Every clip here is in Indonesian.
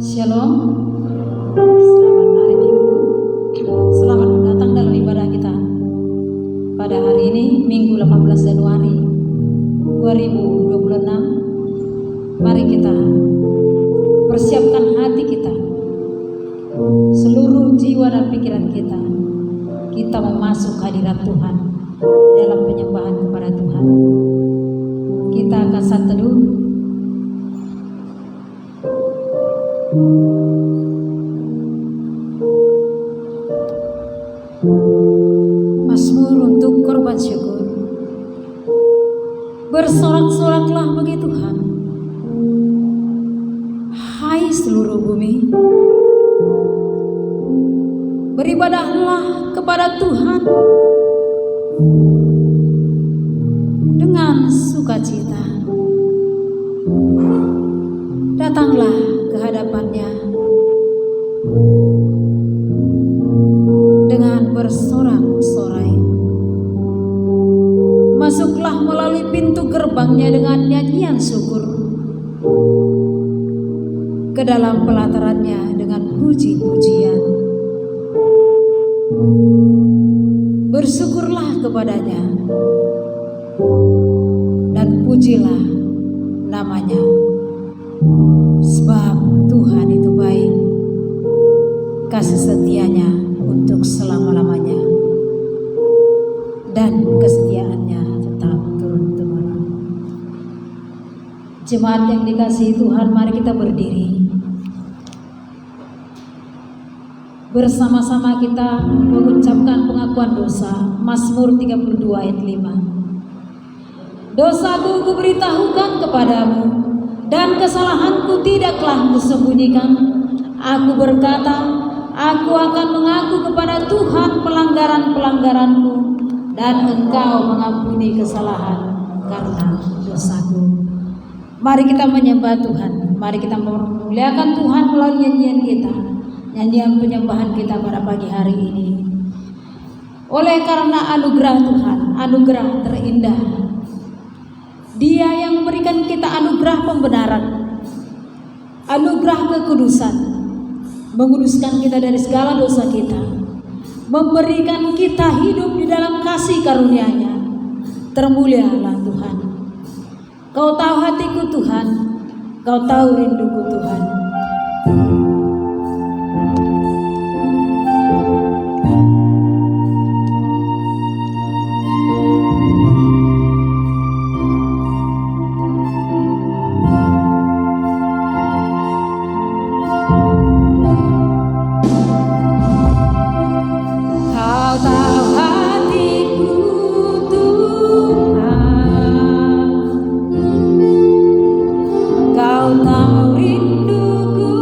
Shalom, selamat hari Minggu. Selamat datang dalam ibadah kita pada hari ini, Minggu 18 Januari 2026. Mari kita persiapkan hati kita, seluruh jiwa dan pikiran kita. Kita memasuk hadirat Tuhan dalam penyembahan kepada Tuhan. Kita akan saat teduh. Mazmur untuk korban syukur. Bersorak-soraklah bagi Tuhan, hai seluruh bumi. Beribadahlah kepada Tuhan dengan sukacita. Datanglah ke hadapannya dengan bersorak-sorai. Masuklah melalui pintu gerbangnya dengan nyanyian syukur, ke dalam pelatarannya dengan puji-pujian. Bersyukurlah kepadanya dan pujilah namanya. Sebab Tuhan itu baik, kasih setianya untuk selama-lamanya, dan kesetiaannya tetap turun-temurun. Jemaat yang dikasihi Tuhan, mari kita berdiri. Bersama-sama kita mengucapkan pengakuan dosa. Mazmur 32 ayat 5. Dosaku kuberitahukan kepadamu, dan kesalahanku tidaklah kusembunyikan. Aku berkata, aku akan mengaku kepada Tuhan pelanggaran-pelanggaranku, dan Engkau mengampuni kesalahan karena dosaku. Mari kita menyembah Tuhan. Mari kita memuliakan Tuhan melalui nyanyian kita, nyanyian penyembahan kita pada pagi hari ini. Oleh karena anugerah Tuhan, anugerah terindah, Dia yang memberikan kita anugerah pembenaran, anugerah kekudusan, menguduskan kita dari segala dosa kita, memberikan kita hidup di dalam kasih karunia-Nya. Termulialah Tuhan. Kau tahu hatiku Tuhan, Kau tahu rinduku Tuhan. Kau tahu rinduku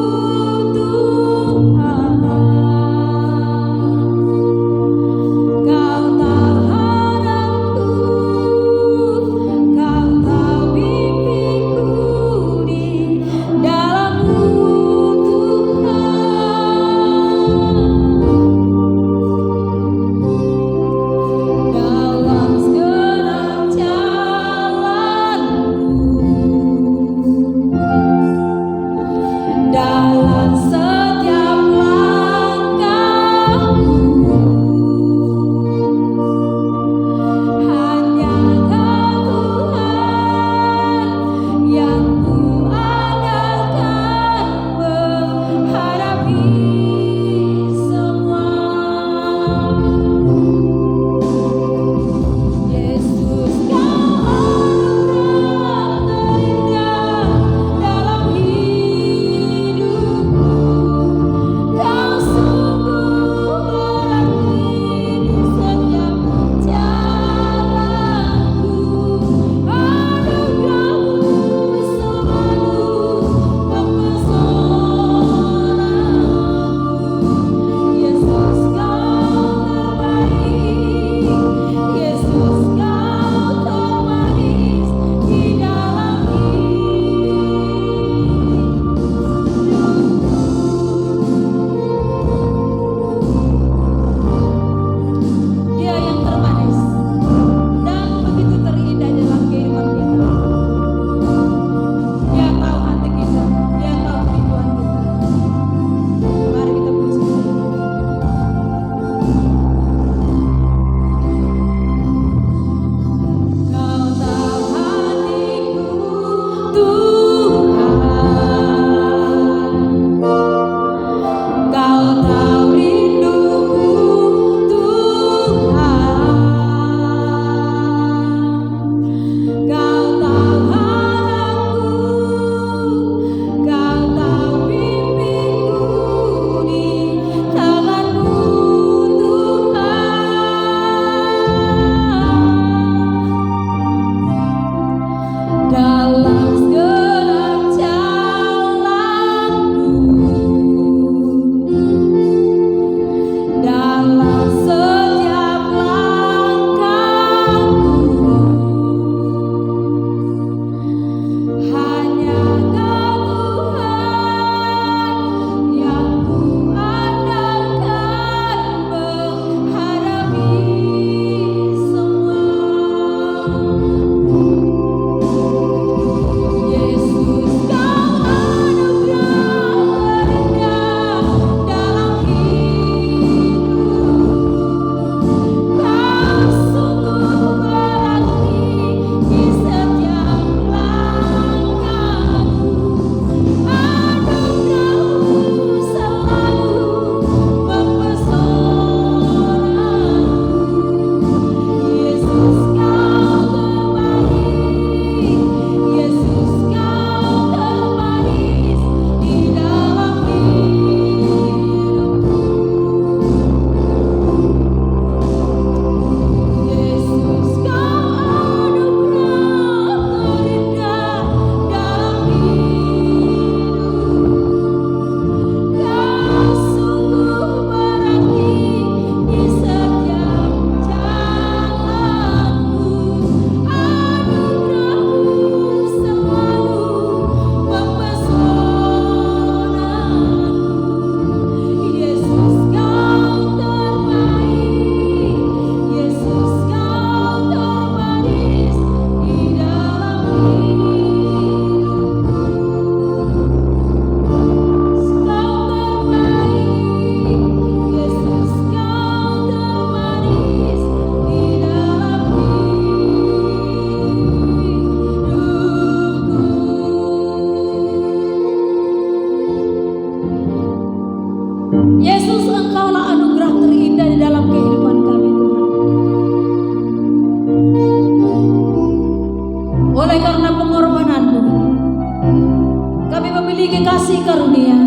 kasih karunia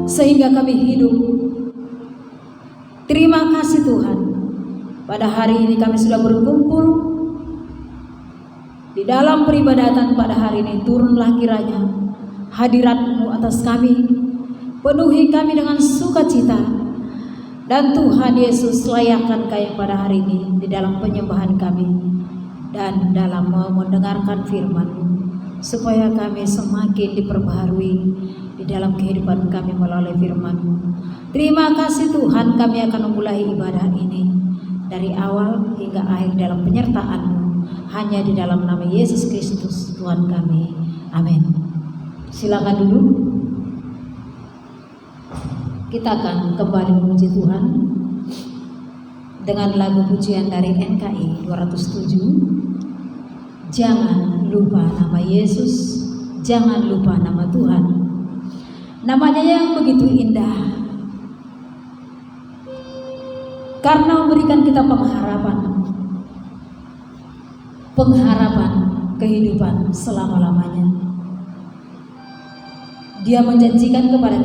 sehingga kami hidup. Terima kasih Tuhan, pada hari ini kami sudah berkumpul di dalam peribadatan pada hari ini. Turunlah kiranya hadirat-Mu atas kami, penuhi kami dengan sukacita, dan Tuhan Yesus layakkan Kau pada hari ini di dalam penyembahan kami dan dalam mau mendengarkan firman-Mu, supaya kami semakin diperbaharui di dalam kehidupan kami melalui firman-Mu. Terima kasih Tuhan, kami akan memulai ibadah ini dari awal hingga akhir dalam penyertaan-Mu, hanya di dalam nama Yesus Kristus Tuhan kami. Amin. Silakan duduk. Kita akan kembali memuji Tuhan dengan lagu pujian dari NKI 207. Jangan lupa nama Yesus, jangan lupa nama Tuhan. Namanya yang begitu indah, karena memberikan kita pengharapan kehidupan selama-lamanya. Dia menjanjikan kepada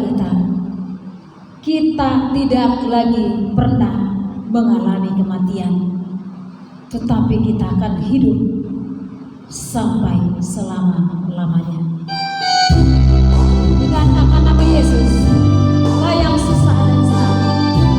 kita tidak lagi pernah mengalami kematian, tetapi kita akan hidup sampai selama-lamanya. Dan akan nama Yesus lah yang susah dan sakit.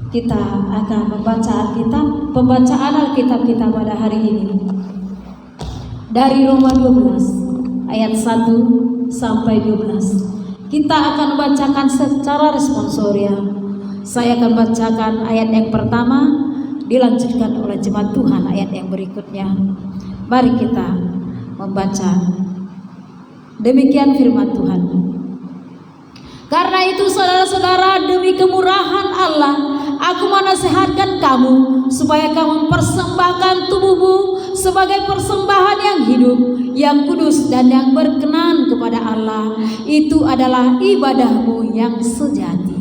Kita akan membaca pembacaan Alkitab kita pada hari ini dari Roma 12 ayat 1 sampai 12. Kita akan membacakan secara responsorial. Saya akan bacakan ayat yang pertama, dilanjutkan oleh jemaat Tuhan ayat yang berikutnya. Mari kita membaca. Demikian firman Tuhan. Karena itu saudara-saudara, demi kemurahan Allah, aku menasihatkan kamu supaya kamu mempersembahkan tubuhmu sebagai persembahan yang hidup, yang kudus dan yang berkenan kepada Allah. Itu adalah ibadahmu yang sejati.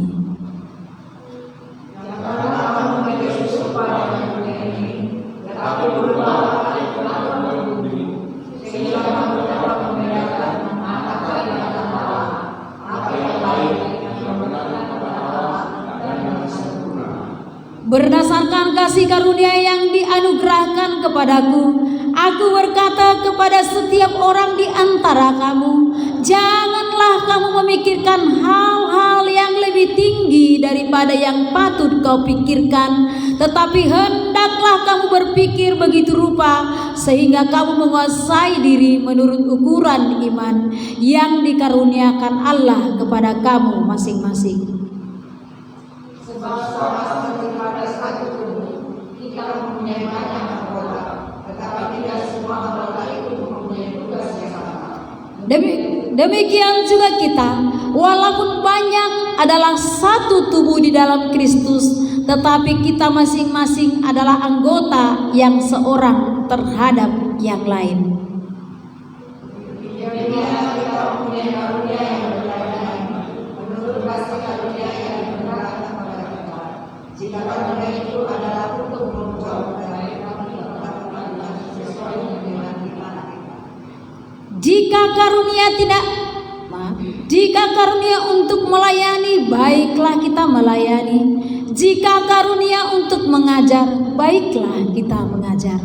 Berdasarkan kasih karunia yang dianugerahkan kepadaku, aku berkata kepada setiap orang di antara kamu, janganlah kamu memikirkan hal-hal yang lebih tinggi daripada yang patut kau pikirkan, tetapi hendaklah kamu berpikir begitu rupa sehingga kamu menguasai diri menurut ukuran iman yang dikaruniakan Allah kepada kamu masing-masing. Demikian juga kita, walaupun banyak adalah satu tubuh di dalam Kristus, tetapi kita masing-masing adalah anggota yang seorang terhadap yang lain. Jika karunia untuk melayani, baiklah kita melayani. Jika karunia untuk mengajar, baiklah kita mengajar.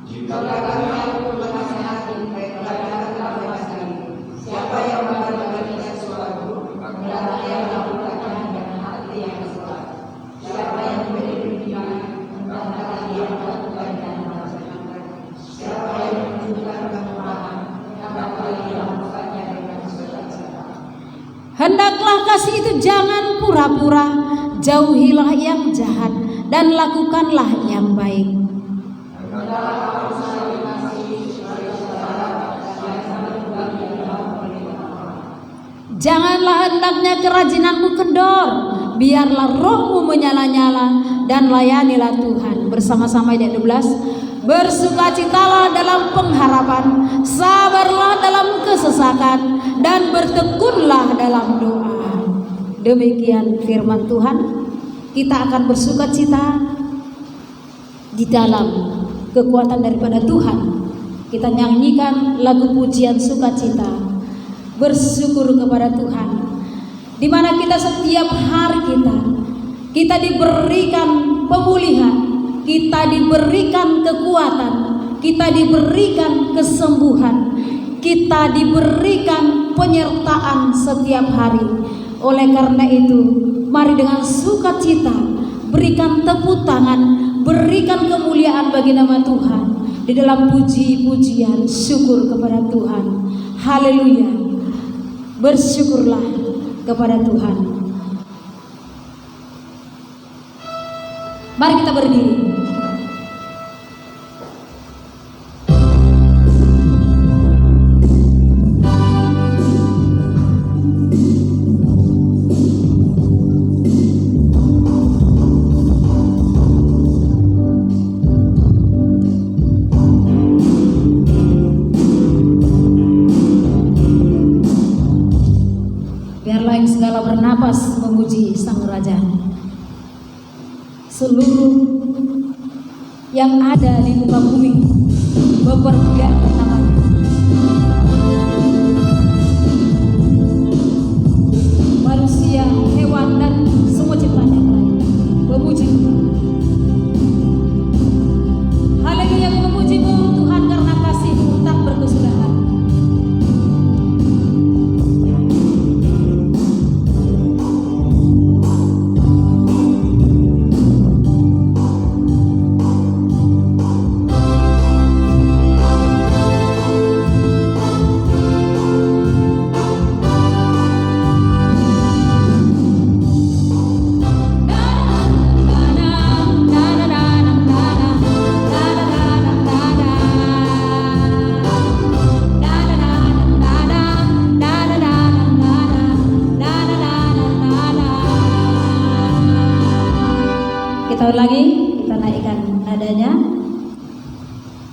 Jika karunia untuk menasihati, baiklah kita menasihati. Siapa yang melakukan sesuatu, hendaklah ia melakukannya dengan hati yang ikhlas. Siapa yang memberi bimbingan, hendaklah ia melakukan dengan menasihati. Siapa yang menunjukkan kemurahan, hendaklah ia melakukannya dengan sukacita. Hendaklah kasih itu jangan pura-pura, jauhilah yang jahat dan lakukanlah yang baik. Janganlah hendaknya kerajinanmu kendor, biarlah rohmu menyala-nyala dan layanilah Tuhan. Bersama-sama ayat 12. Bersukacitalah dalam pengharapan, sabarlah dalam kesesakan, dan bertekunlah dalam doa. Demikian firman Tuhan. Kita akan bersukacita di dalam kekuatan daripada Tuhan. Kita nyanyikan lagu pujian sukacita, bersyukur kepada Tuhan, di mana kita setiap hari kita diberikan pemulihan, kita diberikan kekuatan, kita diberikan kesembuhan, kita diberikan penyertaan setiap hari. Oleh karena itu, mari dengan sukacita berikan tepuk tangan, berikan kemuliaan bagi nama Tuhan di dalam puji-pujian syukur kepada Tuhan. Haleluya. Bersyukurlah kepada Tuhan. Mari kita berdiri. Biarlah yang segala bernapas memuji Sang Raja. Seluruh yang ada di muka bumi mempermuliakan namanya. Manusia, hewan dan semua ciptaan yang lain memuji. Haleluya, memujimu Tuhan karena kasih-Mu tak berkesudahan.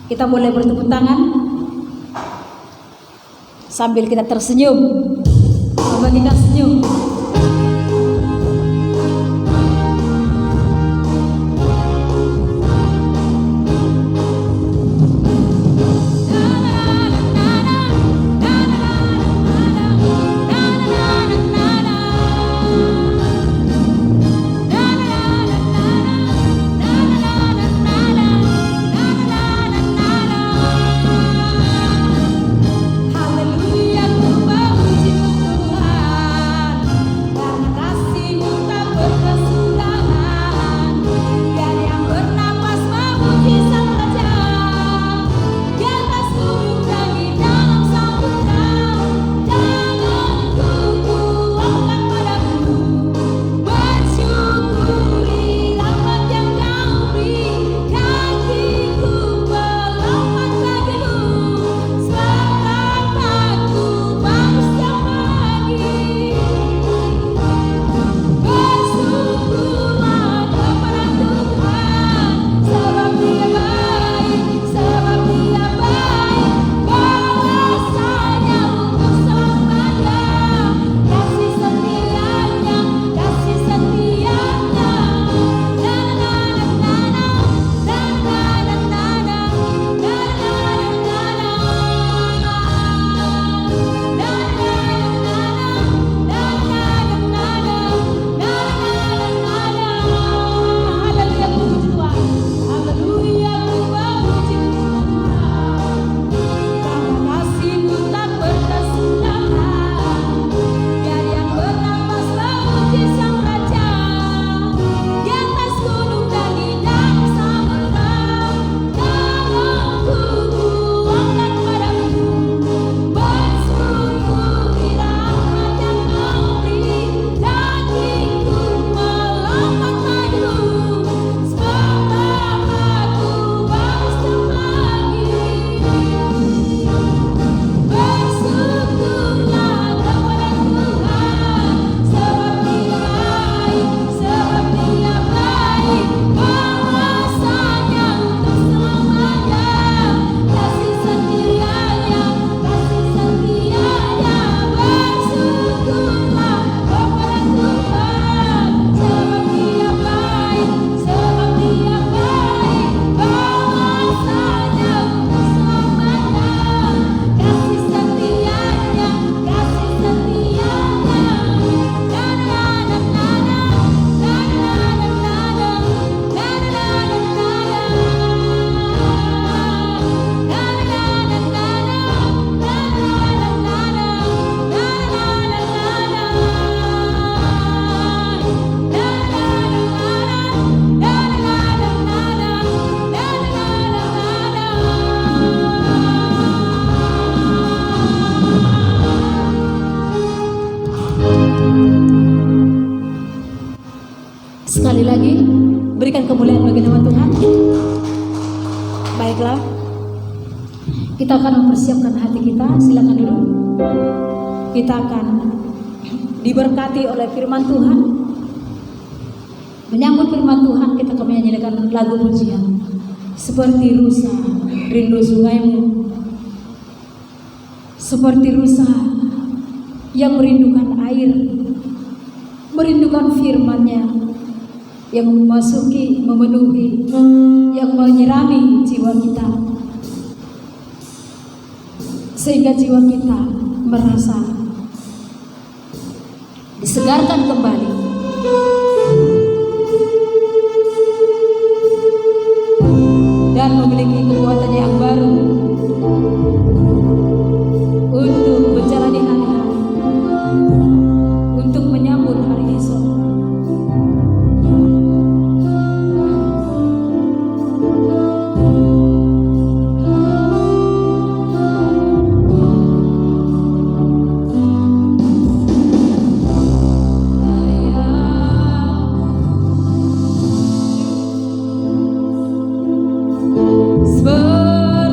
Kita boleh bertepuk tangan sambil kita tersenyum. Coba kita senyum. Sekali lagi, berikan kemuliaan bagi nama Tuhan. Baiklah, kita akan mempersiapkan hati kita. Silakan dulu. Kita akan diberkati oleh firman Tuhan. Menyambut firman Tuhan, kita akan menyanyikan lagu pujian. Seperti rusa rindu sungaimu, seperti rusa yang merindukan air, merindukan firman-Nya yang memasuki, memenuhi, yang menyirami jiwa kita, sehingga jiwa kita merasa disegarkan kembali. Dan memiliki kekuatan yang baru untuk menjalani hari-hari, untuk menyambut hari esok. But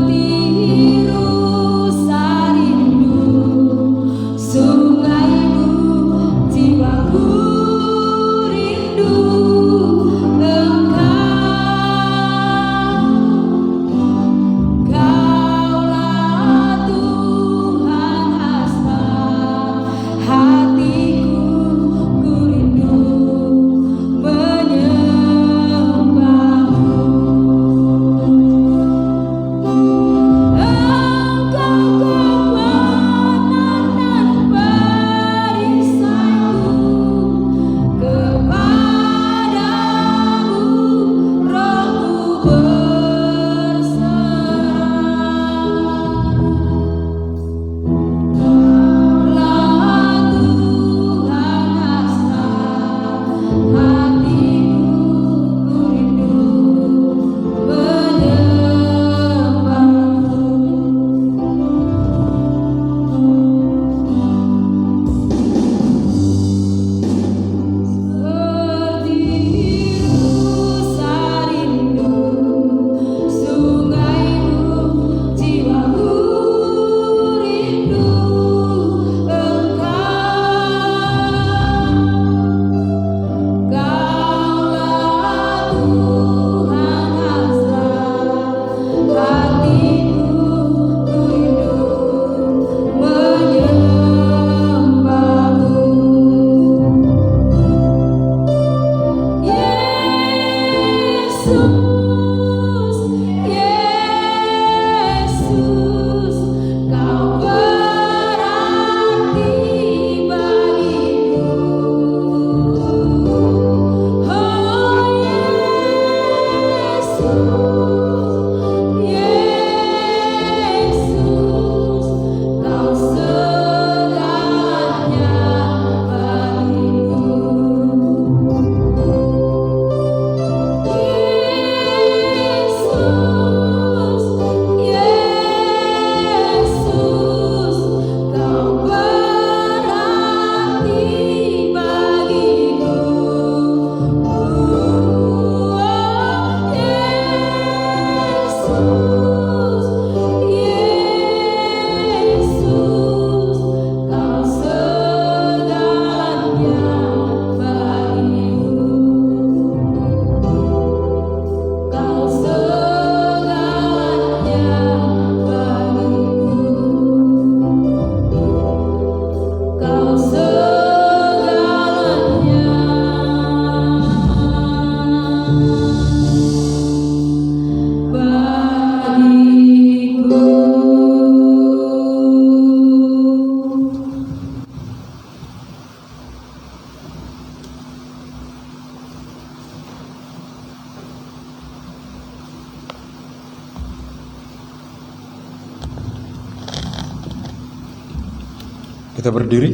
Kita berdiri.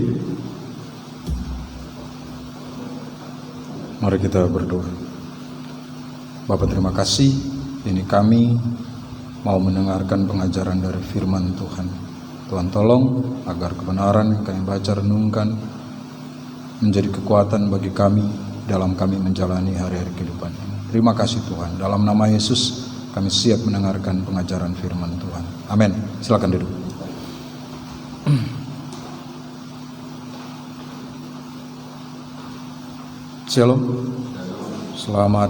Mari kita berdoa. Bapa, terima kasih. Ini kami mau mendengarkan pengajaran dari firman Tuhan. Tuhan tolong agar kebenaran yang kami baca renungkan menjadi kekuatan bagi kami dalam kami menjalani hari-hari kehidupan ini. Terima kasih Tuhan. Dalam nama Yesus kami siap mendengarkan pengajaran firman Tuhan. Amin. Silakan duduk. Shalom. Selamat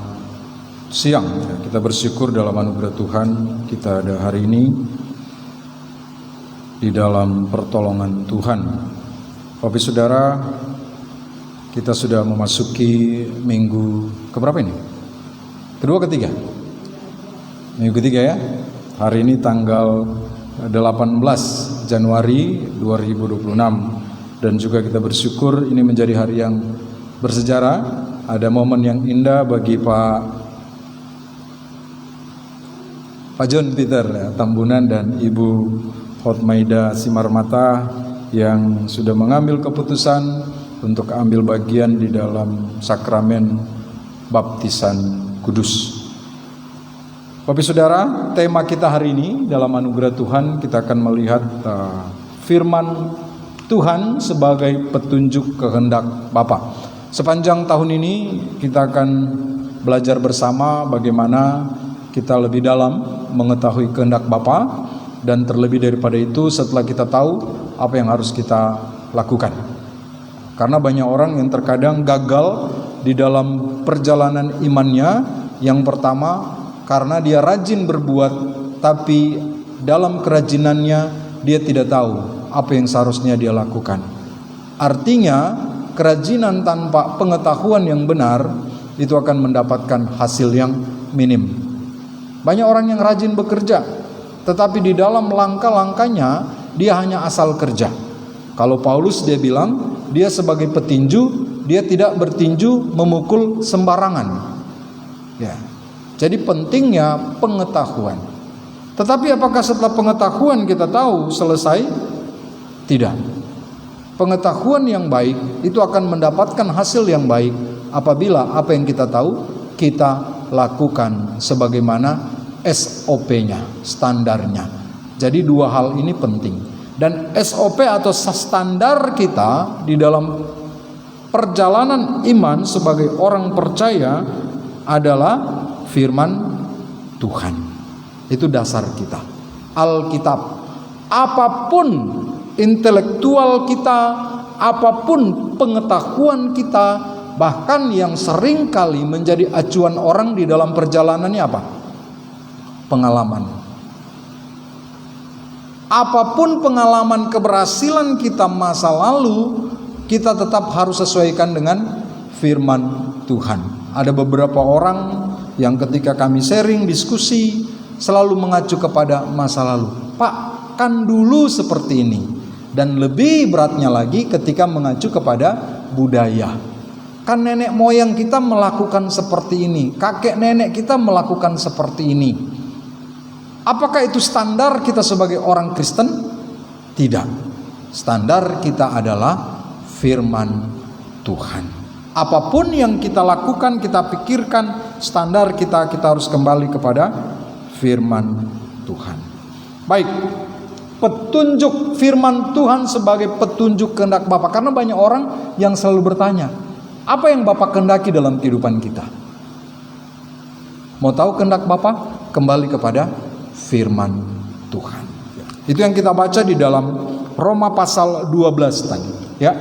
siang. Kita bersyukur dalam anugerah Tuhan kita ada hari ini di dalam pertolongan Tuhan. Bapak Saudara, kita sudah memasuki minggu keberapa ini? Kedua, ketiga? Minggu ketiga ya. Hari ini tanggal 18 Januari 2026 dan juga kita bersyukur ini menjadi hari yang bersejarah. Ada momen yang indah bagi Pak John Peter ya, Tambunan dan Ibu Hotmaida Simarmata yang sudah mengambil keputusan untuk ambil bagian di dalam sakramen baptisan kudus. Bapak Saudara, tema kita hari ini dalam anugerah Tuhan kita akan melihat firman Tuhan sebagai petunjuk kehendak Bapa. Sepanjang tahun ini kita akan belajar bersama bagaimana kita lebih dalam mengetahui kehendak Bapa, dan terlebih daripada itu setelah kita tahu apa yang harus kita lakukan. Karena banyak orang yang terkadang gagal di dalam perjalanan imannya. Yang pertama, karena dia rajin berbuat tapi dalam kerajinannya dia tidak tahu apa yang seharusnya dia lakukan. Artinya kerajinan tanpa pengetahuan yang benar itu akan mendapatkan hasil yang minim. Banyak orang yang rajin bekerja, tetapi di dalam langkah-langkahnya dia hanya asal kerja. Kalau Paulus dia bilang, dia sebagai petinju, dia tidak bertinju memukul sembarangan. Ya. Jadi pentingnya pengetahuan. Tetapi apakah setelah pengetahuan kita tahu selesai? Tidak. Pengetahuan yang baik itu akan mendapatkan hasil yang baik apabila apa yang kita tahu kita lakukan sebagaimana SOP-nya, standarnya. Jadi dua hal ini penting. Dan SOP atau standar kita di dalam perjalanan iman sebagai orang percaya adalah firman Tuhan. Itu dasar kita. Alkitab. Apapun intelektual kita, apapun pengetahuan kita, bahkan yang sering kali menjadi acuan orang di dalam perjalanannya apa? Pengalaman. Apapun pengalaman keberhasilan kita masa lalu, kita tetap harus sesuaikan dengan firman Tuhan. Ada beberapa orang yang ketika kami sharing, diskusi, selalu mengacu kepada masa lalu. Pak, kan dulu seperti ini. Dan lebih beratnya lagi ketika mengacu kepada budaya. Kan nenek moyang kita melakukan seperti ini, kakek nenek kita melakukan seperti ini. Apakah itu standar kita sebagai orang Kristen? Tidak. Standar kita adalah firman Tuhan. Apapun yang kita lakukan, kita pikirkan, standar kita harus kembali kepada firman Tuhan. Baik. Petunjuk firman Tuhan sebagai petunjuk kehendak Bapa. Karena banyak orang yang selalu bertanya, apa yang Bapa kehendaki dalam kehidupan kita? Mau tahu kehendak Bapa? Kembali kepada firman Tuhan. Itu yang kita baca di dalam Roma pasal 12 tadi, ya.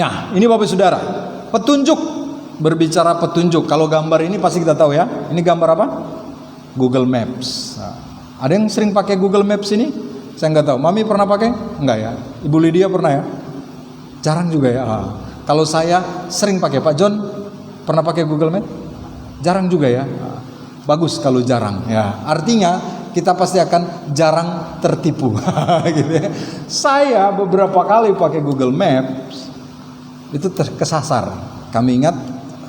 Nah, ini Bapak Saudara, petunjuk. Berbicara petunjuk, kalau gambar ini pasti kita tahu ya. Ini gambar apa? Google Maps. Nah, ada yang sering pakai Google Maps ini? Saya nggak tahu. Mami pernah pakai? Enggak ya. Ibu Lydia pernah ya? Jarang juga ya. Kalau saya sering pakai. Pak John pernah pakai Google Maps? Jarang juga ya. Bagus kalau jarang. Ya, artinya kita pasti akan jarang tertipu. Gitu ya. Saya beberapa kali pakai Google Maps itu terkesasar. Kami ingat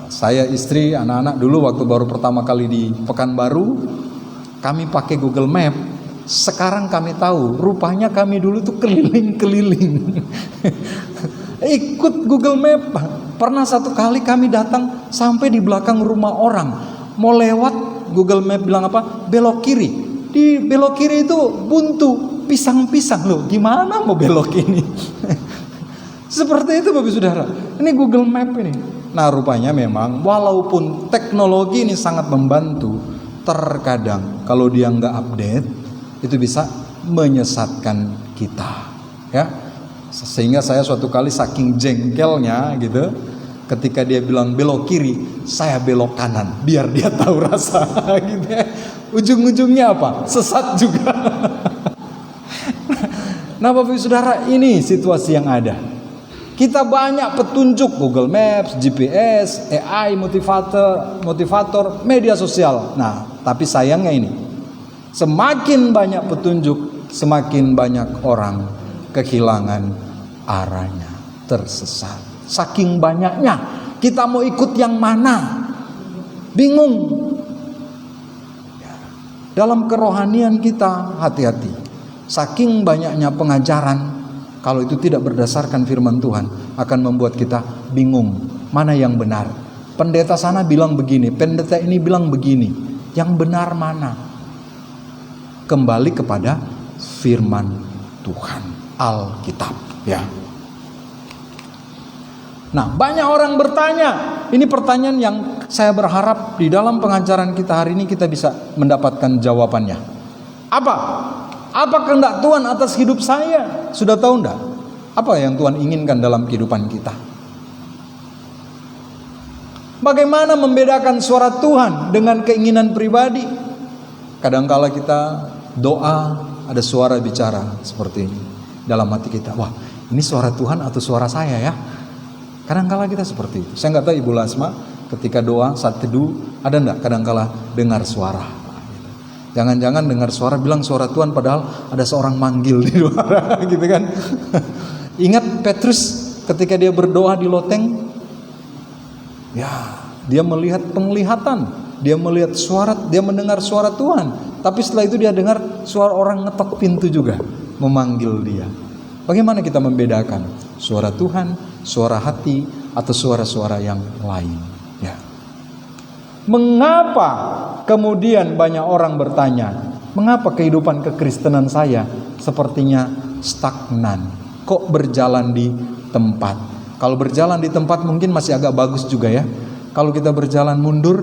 saya, istri, anak-anak dulu waktu baru pertama kali di Pekanbaru, kami pakai Google Map, Sekarang kami tahu, rupanya kami dulu tuh keliling-keliling. Ikut Google Map. Pernah satu kali kami datang sampai di belakang rumah orang. Mau lewat, Google Map bilang apa? Belok kiri. Di belok kiri itu buntu, pisang-pisang loh. Gimana mau belok ini? Seperti itu Bapak Saudara. Ini Google Map ini. Nah rupanya memang walaupun teknologi ini sangat membantu, terkadang kalau dia nggak update itu bisa menyesatkan kita, ya. Sehingga saya suatu kali saking jengkelnya gitu, ketika dia bilang belok kiri, saya belok kanan biar dia tahu rasa gitu ya. Ujung-ujungnya apa? Sesat juga. Nah Bapak Saudara, ini situasi yang ada. Kita banyak petunjuk, Google Maps, GPS, AI, motivator, media sosial. Nah, tapi sayangnya ini, semakin banyak petunjuk, semakin banyak orang kehilangan arahnya, tersesat. Saking banyaknya, kita mau ikut yang mana? Bingung. Dalam kerohanian kita, hati-hati. Saking banyaknya pengajaran, kalau itu tidak berdasarkan firman Tuhan, akan membuat kita bingung mana yang benar. Pendeta sana bilang begini, pendeta ini bilang begini. Yang benar mana? Kembali kepada firman Tuhan, Alkitab, ya. Nah, banyak orang bertanya. Ini pertanyaan yang saya berharap di dalam pengajaran kita hari ini kita bisa mendapatkan jawabannya. Apa kehendak Tuhan atas hidup saya? Sudah tahu enggak? Apa yang Tuhan inginkan dalam kehidupan kita? Bagaimana membedakan suara Tuhan dengan keinginan pribadi? Kadangkala kita doa, ada suara bicara seperti ini dalam hati kita. Wah, ini suara Tuhan atau suara saya ya? Kadangkala kita seperti itu. Saya nggak tahu Ibu Lasma ketika doa saat teduh ada enggak kadangkala dengar suara? Jangan-jangan dengar suara bilang suara Tuhan padahal ada seorang manggil di luar gitu kan. Ingat Petrus ketika dia berdoa di loteng, ya dia melihat penglihatan, dia melihat suara, dia mendengar suara Tuhan. Tapi setelah itu dia dengar suara orang ngetok pintu juga memanggil dia. Bagaimana kita membedakan suara Tuhan, suara hati, atau suara-suara yang lain? Ya. Mengapa kemudian banyak orang bertanya, mengapa kehidupan kekristenan saya sepertinya stagnan? Kok berjalan di tempat? Kalau berjalan di tempat mungkin masih agak bagus juga ya. Kalau kita berjalan mundur,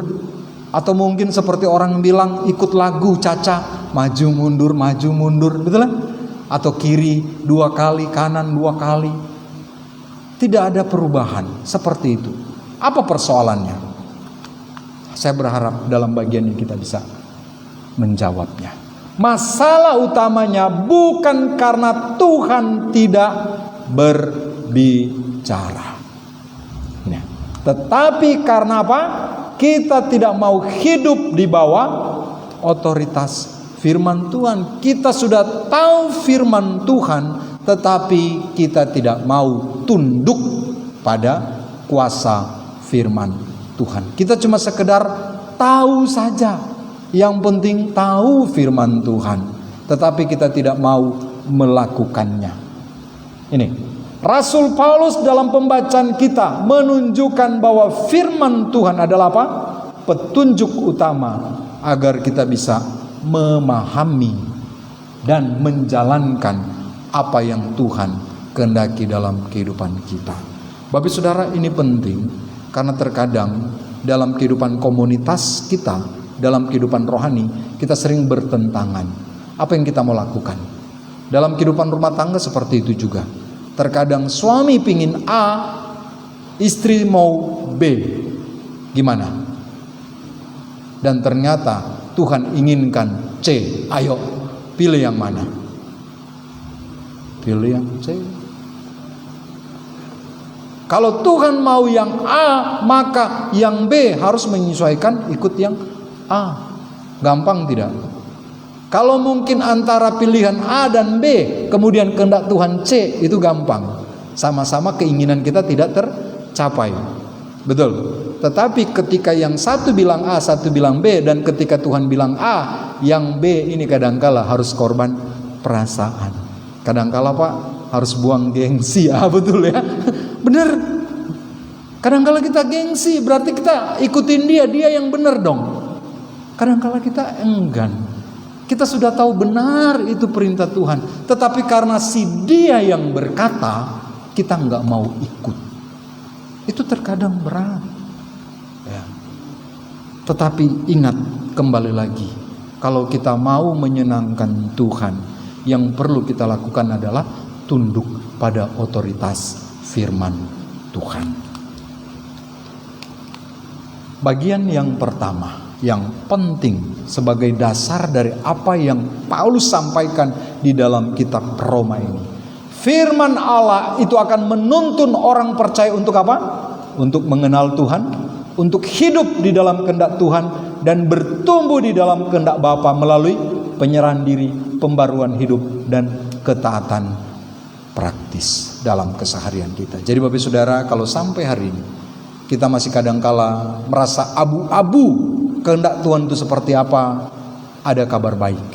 atau mungkin seperti orang bilang ikut lagu Caca, maju mundur, betul kan? Atau kiri 2 kali, kanan 2 kali. Tidak ada perubahan seperti itu. Apa persoalannya? Saya berharap dalam bagian ini kita bisa menjawabnya. Masalah utamanya bukan karena Tuhan tidak berbicara, tetapi karena apa? Kita tidak mau hidup di bawah otoritas firman Tuhan. Kita sudah tahu firman Tuhan, tetapi kita tidak mau tunduk pada kuasa firman Tuhan. Kita cuma sekedar tahu saja. Yang penting tahu firman Tuhan, tetapi kita tidak mau melakukannya. Ini Rasul Paulus dalam pembacaan kita menunjukkan bahwa firman Tuhan adalah apa? Petunjuk utama agar kita bisa memahami dan menjalankan apa yang Tuhan kehendaki dalam kehidupan kita. Bapak Saudara, ini penting karena terkadang dalam kehidupan komunitas kita, dalam kehidupan rohani, kita sering bertentangan. Apa yang kita mau lakukan? Dalam kehidupan rumah tangga seperti itu juga. Terkadang suami pingin A, istri mau B. Gimana? Dan ternyata Tuhan inginkan C. Ayo, pilih yang mana? Pilih yang C. Kalau Tuhan mau yang A, maka yang B harus menyesuaikan ikut yang A. Gampang tidak? Kalau mungkin antara pilihan A dan B, kemudian kehendak Tuhan C, itu gampang. Sama-sama keinginan kita tidak tercapai. Betul. Tetapi ketika yang satu bilang A, satu bilang B, dan ketika Tuhan bilang A, yang B ini kadangkala harus korban perasaan. Kadangkala Pak harus buang gengsi. Betul ya. Benar. Kadangkala kita gengsi, berarti kita ikutin dia yang benar dong. Kadangkala kita enggan. Kita sudah tahu benar itu perintah Tuhan, tetapi karena si dia yang berkata, kita nggak mau ikut. Itu terkadang berat. Ya. Tetapi ingat, kembali lagi, kalau kita mau menyenangkan Tuhan, yang perlu kita lakukan adalah tunduk pada otoritas firman Tuhan. Bagian yang pertama, yang penting sebagai dasar dari apa yang Paulus sampaikan di dalam kitab Roma ini. Firman Allah itu akan menuntun orang percaya untuk apa? Untuk mengenal Tuhan, untuk hidup di dalam kehendak Tuhan, dan bertumbuh di dalam kehendak Bapa melalui penyerahan diri, pembaruan hidup, dan ketaatan praktis dalam keseharian kita. Jadi Bapak Saudara, kalau sampai hari ini kita masih kadangkala merasa abu-abu kehendak Tuhan itu seperti apa, ada kabar baik.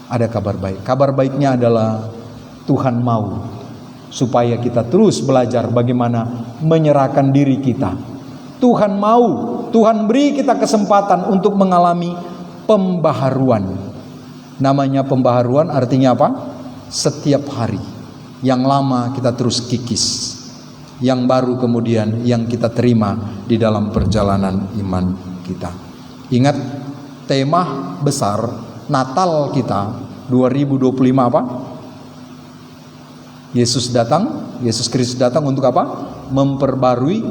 Ada kabar baik. Kabar baiknya adalah Tuhan mau supaya kita terus belajar bagaimana menyerahkan diri kita. Tuhan mau, Tuhan beri kita kesempatan untuk mengalami pembaharuan. Namanya pembaharuan artinya apa? Setiap hari. Yang lama kita terus kikis, yang baru kemudian yang kita terima di dalam perjalanan iman kita. Ingat tema besar Natal kita 2025 apa? Yesus Kristus datang untuk apa? Memperbarui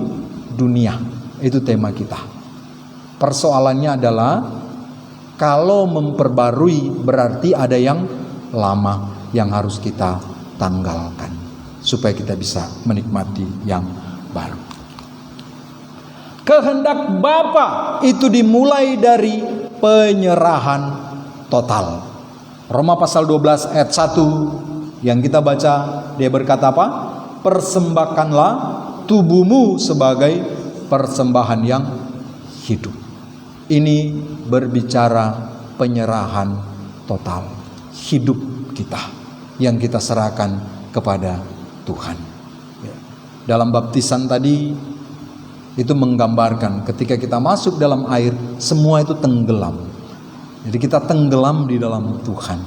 dunia. Itu tema kita. Persoalannya adalah kalau memperbarui berarti ada yang lama yang harus kita tanggalkan supaya kita bisa menikmati yang baru. Kehendak Bapa itu dimulai dari penyerahan total. Roma pasal 12 ayat 1 yang kita baca, dia berkata apa? Persembahkanlah tubuhmu sebagai persembahan yang hidup. Ini berbicara penyerahan total. Hidup kita yang kita serahkan kepada Tuhan. Dalam baptisan tadi itu menggambarkan ketika kita masuk dalam air, semua itu tenggelam. Jadi kita tenggelam di dalam Tuhan.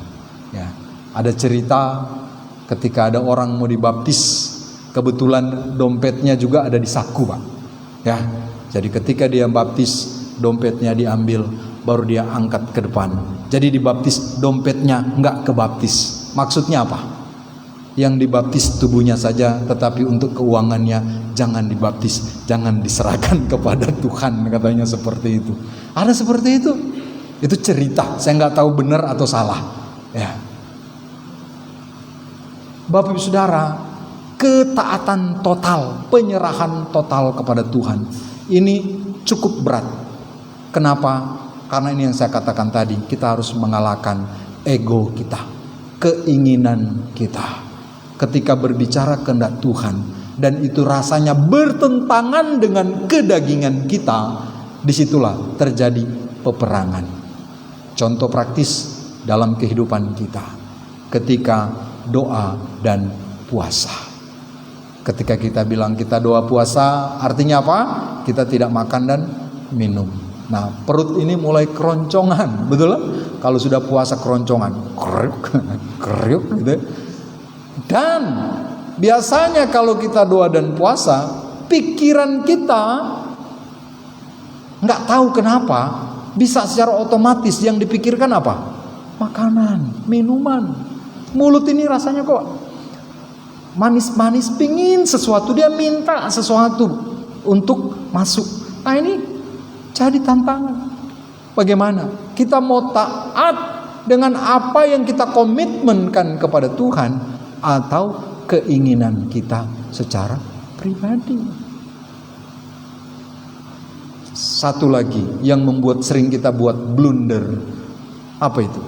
Ya, ada cerita ketika ada orang mau dibaptis, kebetulan dompetnya juga ada di saku, Pak. Ya, jadi ketika dia baptis, dompetnya diambil, baru dia angkat ke depan. Jadi dibaptis, dompetnya enggak kebaptis. Maksudnya apa? Yang dibaptis tubuhnya saja, tetapi untuk keuangannya jangan dibaptis, jangan diserahkan kepada Tuhan, katanya seperti itu. Ada seperti itu. Itu cerita, saya nggak tahu benar atau salah. Ya. Bapak Ibu Saudara, ketaatan total, penyerahan total kepada Tuhan ini cukup berat. Kenapa? Karena ini yang saya katakan tadi, kita harus mengalahkan ego kita, keinginan kita. Ketika berbicara kehendak Tuhan dan itu rasanya bertentangan dengan kedagingan kita, disitulah terjadi peperangan. Contoh praktis dalam kehidupan kita, ketika doa dan puasa. Ketika kita bilang kita doa puasa, artinya apa? Kita tidak makan dan minum. Nah, perut ini mulai keroncongan, betul? Kalau sudah puasa keroncongan, kriuk gitu. Dan biasanya kalau kita doa dan puasa, pikiran kita nggak tahu kenapa bisa secara otomatis yang dipikirkan apa? Makanan, minuman. Mulut ini rasanya kok manis-manis, pingin sesuatu, dia minta sesuatu untuk masuk. Nah, ini jadi tantangan. Bagaimana? Kita mau taat dengan apa yang kita komitmenkan kepada Tuhan atau keinginan kita secara pribadi. Satu lagi yang membuat sering kita buat blunder. Apa itu?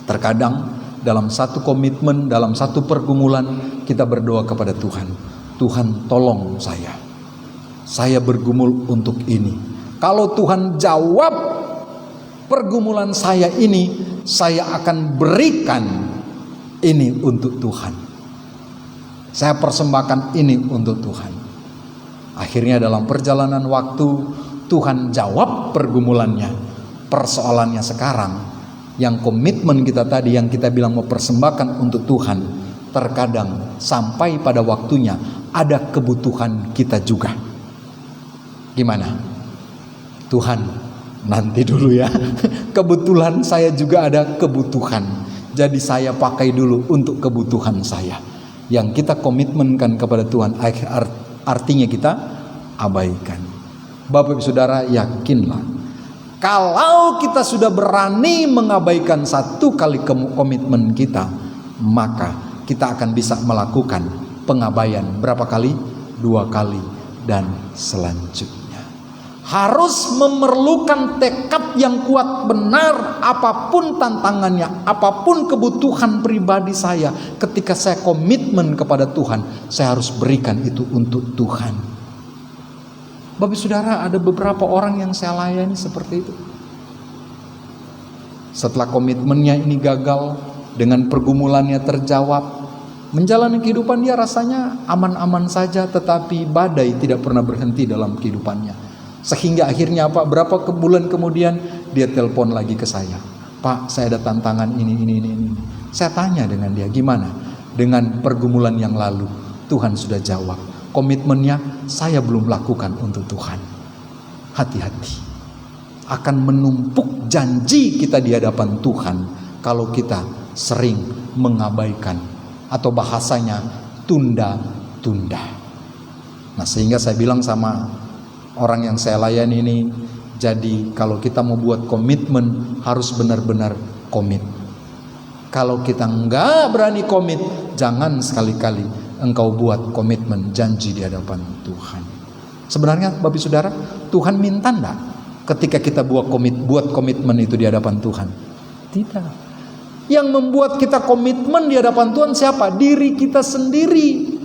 Terkadang dalam satu komitmen, dalam satu pergumulan, kita berdoa kepada Tuhan. Tuhan, tolong saya. Saya bergumul untuk ini. Kalau Tuhan jawab pergumulan saya ini saya akan berikan ini untuk Tuhan. Saya persembahkan ini untuk Tuhan. Akhirnya dalam perjalanan waktu Tuhan jawab pergumulannya. Persoalannya sekarang, yang komitmen kita tadi yang kita bilang mau persembahkan untuk Tuhan, terkadang sampai pada waktunya ada kebutuhan kita juga. Gimana? Tuhan, nanti dulu ya. Kebetulan saya juga ada kebutuhan. Jadi saya pakai dulu untuk kebutuhan saya. Yang kita komitmenkan kepada Tuhan, artinya kita abaikan. Bapak Ibu Saudara, yakinlah, kalau kita sudah berani mengabaikan satu kali komitmen kita, maka kita akan bisa melakukan pengabaian berapa kali? 2 kali dan selanjutnya. Harus memerlukan tekad yang kuat, benar, apapun tantangannya, apapun kebutuhan pribadi saya, ketika saya komitmen kepada Tuhan, saya harus berikan itu untuk Tuhan. Bapak Saudara, ada beberapa orang yang saya layani seperti itu. Setelah komitmennya ini gagal, dengan pergumulannya terjawab, menjalani kehidupan dia rasanya aman-aman saja, tetapi badai tidak pernah berhenti dalam kehidupannya. Sehingga akhirnya apa? Berapa bulan kemudian dia telepon lagi ke saya. Pak, saya ada tantangan ini. Saya tanya dengan dia, gimana? Dengan pergumulan yang lalu, Tuhan sudah jawab. Komitmennya saya belum lakukan untuk Tuhan. Hati-hati. Akan menumpuk janji kita di hadapan Tuhan kalau kita sering mengabaikan, atau bahasanya tunda-tunda. Nah, sehingga saya bilang sama orang yang saya layani ini, jadi kalau kita mau buat komitmen harus benar-benar komit. Kalau kita nggak berani komit, jangan sekali-kali engkau buat komitmen janji di hadapan Tuhan. Sebenarnya Bapak Saudara, Tuhan minta enggak ketika kita buat komitmen itu di hadapan Tuhan? Tidak. Yang membuat kita komitmen di hadapan Tuhan siapa? Diri kita sendiri.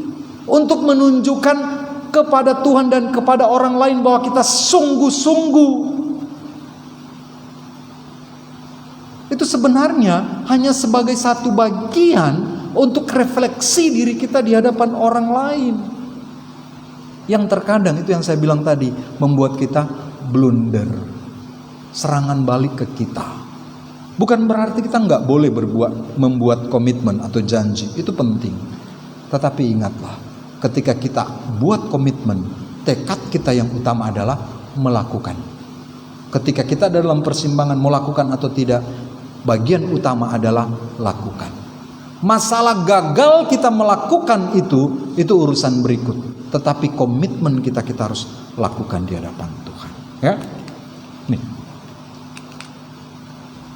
Untuk menunjukkan kepada Tuhan dan kepada orang lain bahwa kita sungguh-sungguh. Itu sebenarnya hanya sebagai satu bagian untuk refleksi diri kita di hadapan orang lain. Yang terkadang itu yang saya bilang tadi, membuat kita blunder, serangan balik ke kita. Bukan berarti kita nggak boleh membuat komitmen atau janji, itu penting. Tetapi ingatlah, ketika kita buat komitmen, tekad kita yang utama adalah melakukan. Ketika kita dalam persimpangan mau lakukan atau tidak, bagian utama adalah lakukan. Masalah gagal kita melakukan itu urusan berikut. Tetapi komitmen kita harus lakukan di hadapan Tuhan. Ya, nih.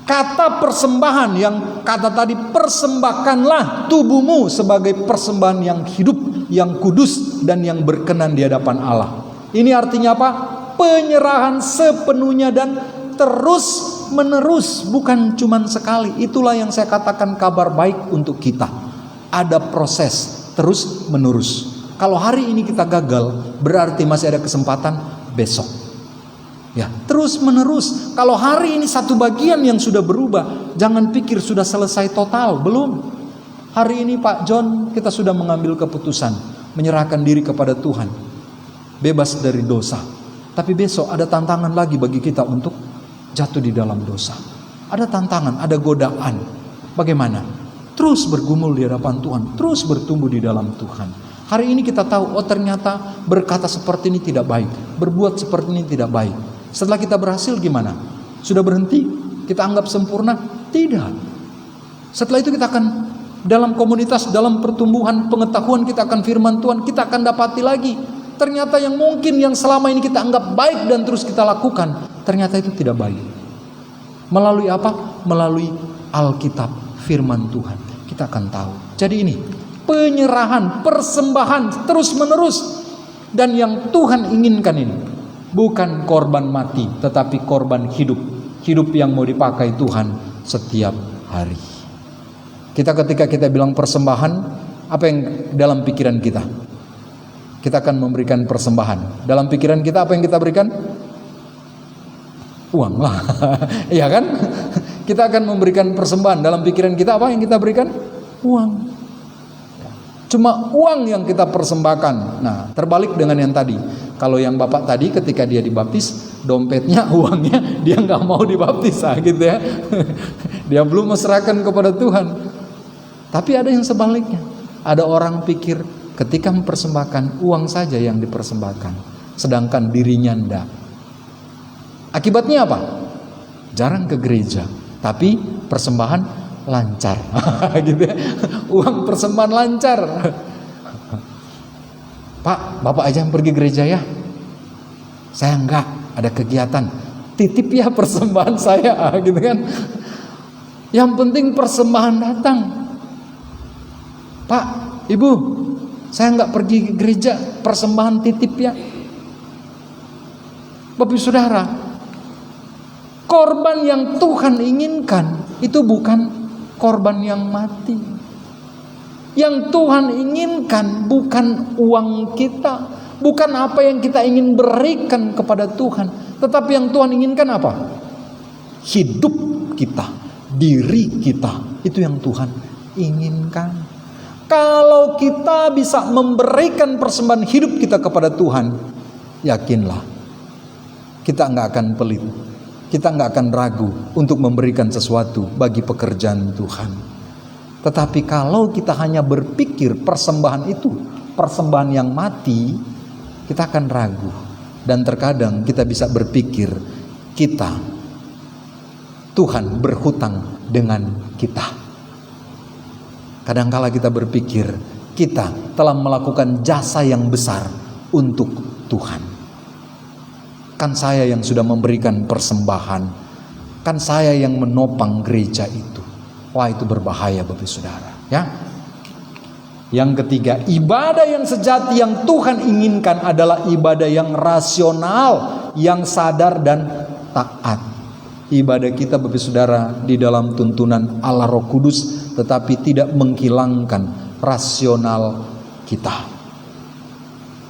Kata persembahan yang kata tadi, persembahkanlah tubuhmu sebagai persembahan yang hidup, yang kudus dan yang berkenan di hadapan Allah. Ini artinya apa? Penyerahan sepenuhnya dan terus menerus, bukan cuman sekali. Itulah yang saya katakan kabar baik untuk kita. Ada proses terus menerus. Kalau hari ini kita gagal, berarti masih ada kesempatan besok. Ya, terus menerus. Kalau hari ini satu bagian yang sudah berubah, jangan pikir sudah selesai total, belum. Hari ini Pak John, kita sudah mengambil keputusan menyerahkan diri kepada Tuhan, bebas dari dosa. Tapi besok ada tantangan lagi bagi kita untuk jatuh di dalam dosa. Ada tantangan, ada godaan. Bagaimana? Terus bergumul di hadapan Tuhan, terus bertumbuh di dalam Tuhan. Hari ini kita tahu, oh ternyata berkata seperti ini tidak baik, berbuat seperti ini tidak baik. Setelah kita berhasil gimana? Sudah berhenti? Kita anggap sempurna? Tidak. Setelah itu kita akan dalam komunitas, dalam pertumbuhan pengetahuan, kita akan firman Tuhan, kita akan dapati lagi. Ternyata yang mungkin yang selama ini kita anggap baik dan terus kita lakukan, ternyata itu tidak baik. Melalui apa? Melalui Alkitab, firman Tuhan, kita akan tahu. Jadi ini penyerahan, persembahan terus menerus. Dan yang Tuhan inginkan ini bukan korban mati, tetapi korban hidup. Hidup yang mau dipakai Tuhan setiap hari. Ketika kita bilang persembahan, apa yang dalam pikiran kita? Kita akan memberikan persembahan. Dalam pikiran kita apa yang kita berikan? Uang lah. Iya kan? Kita akan memberikan persembahan. Dalam pikiran kita apa yang kita berikan? Uang. Cuma uang yang kita persembahkan. Nah, terbalik dengan yang tadi. Kalau yang bapak tadi ketika dia dibaptis, dompetnya, uangnya dia nggak mau dibaptis, gitu ya. Dia belum serahkan kepada Tuhan. Tapi ada yang sebaliknya. Ada orang pikir ketika mempersembahkan uang saja yang dipersembahkan, sedangkan dirinya enggak. Akibatnya apa? Jarang ke gereja, tapi persembahan lancar. Gitu ya. Uang persembahan lancar. Pak, bapak aja yang pergi gereja ya. Saya enggak, ada kegiatan. Titip ya persembahan saya, gitu kan. Yang penting persembahan datang. Pak, ibu, saya enggak pergi ke gereja, persembahan titip ya. Bapak saudara, korban yang Tuhan inginkan itu bukan korban yang mati. Yang Tuhan inginkan bukan uang kita, bukan apa yang kita ingin berikan kepada Tuhan, tetapi yang Tuhan inginkan apa? Hidup kita, diri kita. Itu yang Tuhan inginkan. Kalau kita bisa memberikan persembahan hidup kita kepada Tuhan, yakinlah kita nggak akan pelit. Kita nggak akan ragu untuk memberikan sesuatu bagi pekerjaan Tuhan. Tetapi kalau kita hanya berpikir persembahan itu persembahan yang mati, kita akan ragu. Dan terkadang kita bisa berpikir Tuhan berhutang dengan kita. Kadangkala kita berpikir kita telah melakukan jasa yang besar untuk Tuhan. Kan saya yang sudah memberikan persembahan, kan saya yang menopang gereja itu. Wah, itu berbahaya Bapak Saudara, ya. Yang ketiga, ibadah yang sejati yang Tuhan inginkan adalah ibadah yang rasional, yang sadar dan taat. Ibadah kita Bapak Saudara di dalam tuntunan Allah Roh Kudus, tetapi tidak menghilangkan rasional kita.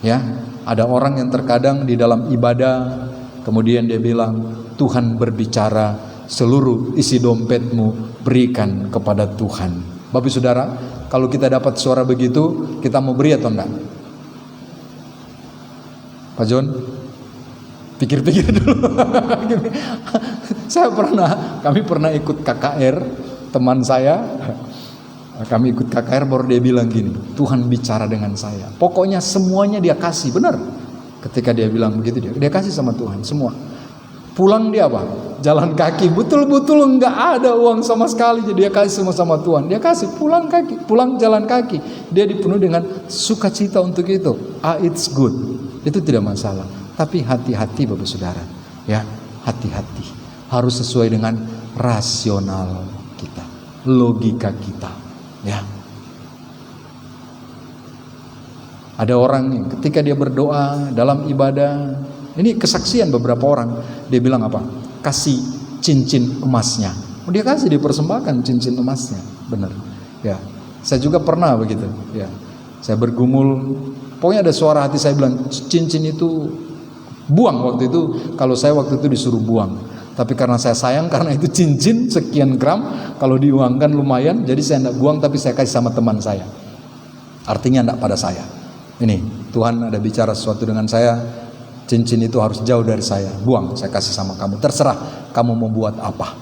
Ya, ada orang yang terkadang di dalam ibadah kemudian dia bilang, Tuhan berbicara, seluruh isi dompetmu berikan kepada Tuhan. Bapak Saudara, kalau kita dapat suara begitu, kita mau beri atau enggak? Pak John, pikir-pikir dulu. Kami pernah ikut KKR, teman saya. Kami ikut KKR baru dia bilang gini, Tuhan bicara dengan saya. Pokoknya semuanya dia kasih, benar. Ketika dia bilang begitu dia kasih sama Tuhan semua. Pulang dia apa? Jalan kaki, betul-betul enggak ada uang sama sekali. Jadi dia kasih semua sama Tuhan. Dia kasih pulang jalan kaki. Dia dipenuhi dengan sukacita untuk itu. It's good. Itu tidak masalah. Tapi hati-hati Bapak Saudara, ya, hati-hati. Harus sesuai dengan rasional kita, logika kita. Ya, ada orang yang ketika dia berdoa dalam ibadah, ini kesaksian beberapa orang, dia bilang apa? Kasih cincin emasnya. Dia kasih, dipersembahkan cincin emasnya, benar. Ya, saya juga pernah begitu. Ya, saya bergumul, pokoknya ada suara hati saya bilang cincin itu buang waktu itu. Kalau saya waktu itu disuruh buang. Tapi karena saya sayang, karena itu cincin sekian gram, kalau diuangkan lumayan, jadi saya tidak buang, tapi saya kasih sama teman saya. Artinya tidak pada saya. Ini, Tuhan ada bicara sesuatu dengan saya, cincin itu harus jauh dari saya, buang, saya kasih sama kamu, terserah kamu mau buat apa.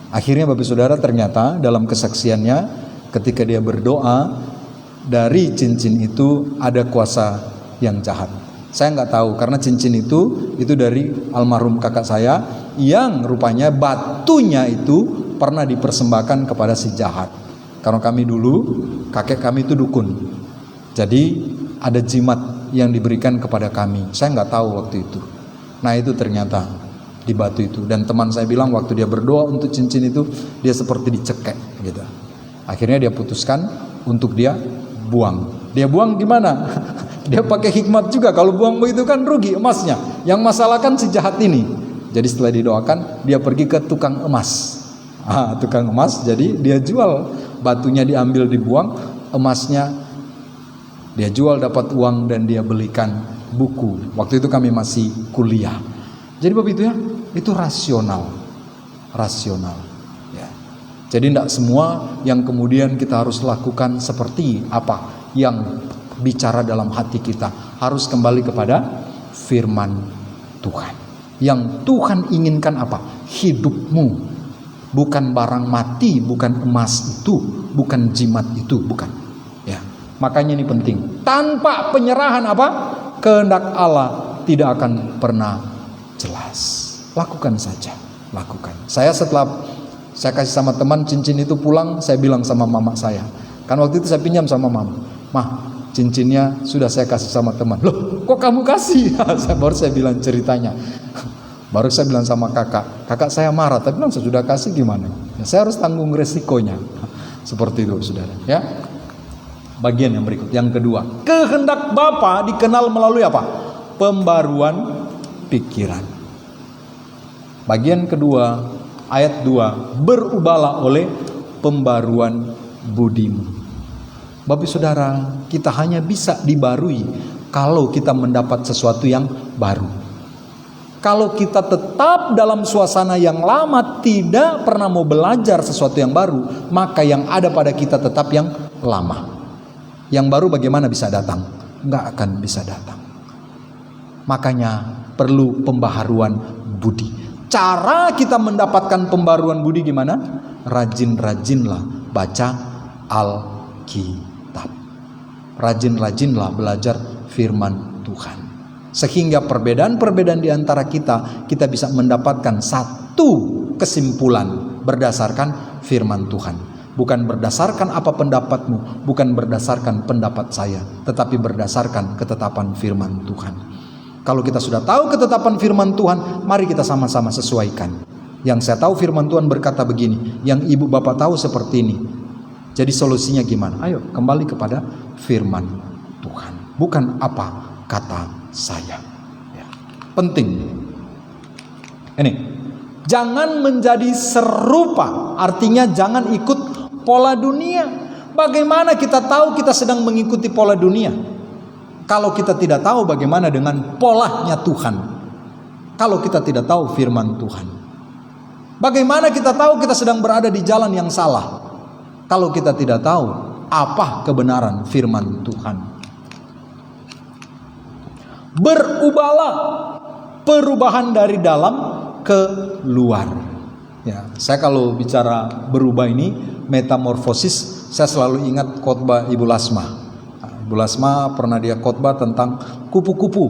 Akhirnya Bapak Saudara, ternyata dalam kesaksiannya, ketika dia berdoa, dari cincin itu ada kuasa yang jahat. Saya nggak tahu, karena cincin itu dari almarhum kakak saya, yang rupanya batunya itu pernah dipersembahkan kepada si jahat. Karena kami dulu, kakek kami itu dukun, jadi ada jimat yang diberikan kepada kami. Saya nggak tahu waktu itu. Nah, itu ternyata di batu itu. Dan teman saya bilang waktu dia berdoa untuk cincin itu, dia seperti dicekek gitu. Akhirnya dia putuskan untuk dia buang. Dia buang gimana? Dia pakai hikmat juga. Kalau buang begitu kan rugi emasnya. Yang masalah kan si jahat ini. Jadi setelah didoakan, dia pergi ke tukang emas. Tukang emas, jadi dia jual. Batunya diambil, dibuang, emasnya dia jual, dapat uang, dan dia belikan buku. Waktu itu kami masih kuliah. Jadi begitu ya, Itu rasional. Ya. Jadi tidak semua yang kemudian kita harus lakukan seperti apa yang bicara dalam hati kita. Harus kembali kepada firman Tuhan. Yang Tuhan inginkan apa? Hidupmu. Bukan barang mati, bukan emas itu, bukan jimat itu, bukan. Ya. Makanya ini penting. Tanpa penyerahan apa? Kehendak Allah tidak akan pernah jelas. Lakukan saja, lakukan. Setelah saya kasih sama teman cincin itu pulang, saya bilang sama mama saya. Kan waktu itu saya pinjam sama mama. Mah, cincinnya sudah saya kasih sama teman. Loh, kok kamu kasih? Baru saya bilang ceritanya. Baru saya bilang sama kakak saya marah. Tapi bilang saya sudah kasih gimana? Ya, saya harus tanggung resikonya. Seperti itu, saudara. Ya. Bagian yang berikut, yang kedua, kehendak Bapa dikenal melalui apa? Pembaruan pikiran. Bagian kedua, ayat 2, berubahlah oleh pembaruan budimu. Bapak saudara, kita hanya bisa dibarui kalau kita mendapat sesuatu yang baru. Kalau kita tetap dalam suasana yang lama, tidak pernah mau belajar sesuatu yang baru, maka yang ada pada kita tetap yang lama. Yang baru bagaimana bisa datang? Nggak akan bisa datang. Makanya perlu pembaharuan budi. Cara kita mendapatkan pembaruan budi gimana? Rajin-rajinlah baca Alkitab. Rajin-rajinlah belajar firman Tuhan. Sehingga perbedaan-perbedaan di antara kita bisa mendapatkan satu kesimpulan berdasarkan firman Tuhan. Bukan berdasarkan apa pendapatmu, bukan berdasarkan pendapat saya, tetapi berdasarkan ketetapan firman Tuhan. Kalau kita sudah tahu ketetapan firman Tuhan, mari kita sama-sama sesuaikan. Yang saya tahu firman Tuhan berkata begini, yang ibu bapak tahu seperti ini. Jadi solusinya gimana? Ayo kembali kepada firman Tuhan, bukan apa kata saya. Ya. Penting. Ini, jangan menjadi serupa, artinya jangan ikut pola dunia. Bagaimana kita tahu kita sedang mengikuti pola dunia? Kalau kita tidak tahu bagaimana dengan polanya Tuhan. Kalau kita tidak tahu firman Tuhan. Bagaimana kita tahu kita sedang berada di jalan yang salah? Kalau kita tidak tahu apa kebenaran firman Tuhan. Berubahlah, perubahan dari dalam ke luar. Ya, saya kalau bicara berubah ini, metamorfosis, saya selalu ingat khotbah Ibu Lasma. Ibu Lasma pernah dia khotbah tentang kupu-kupu.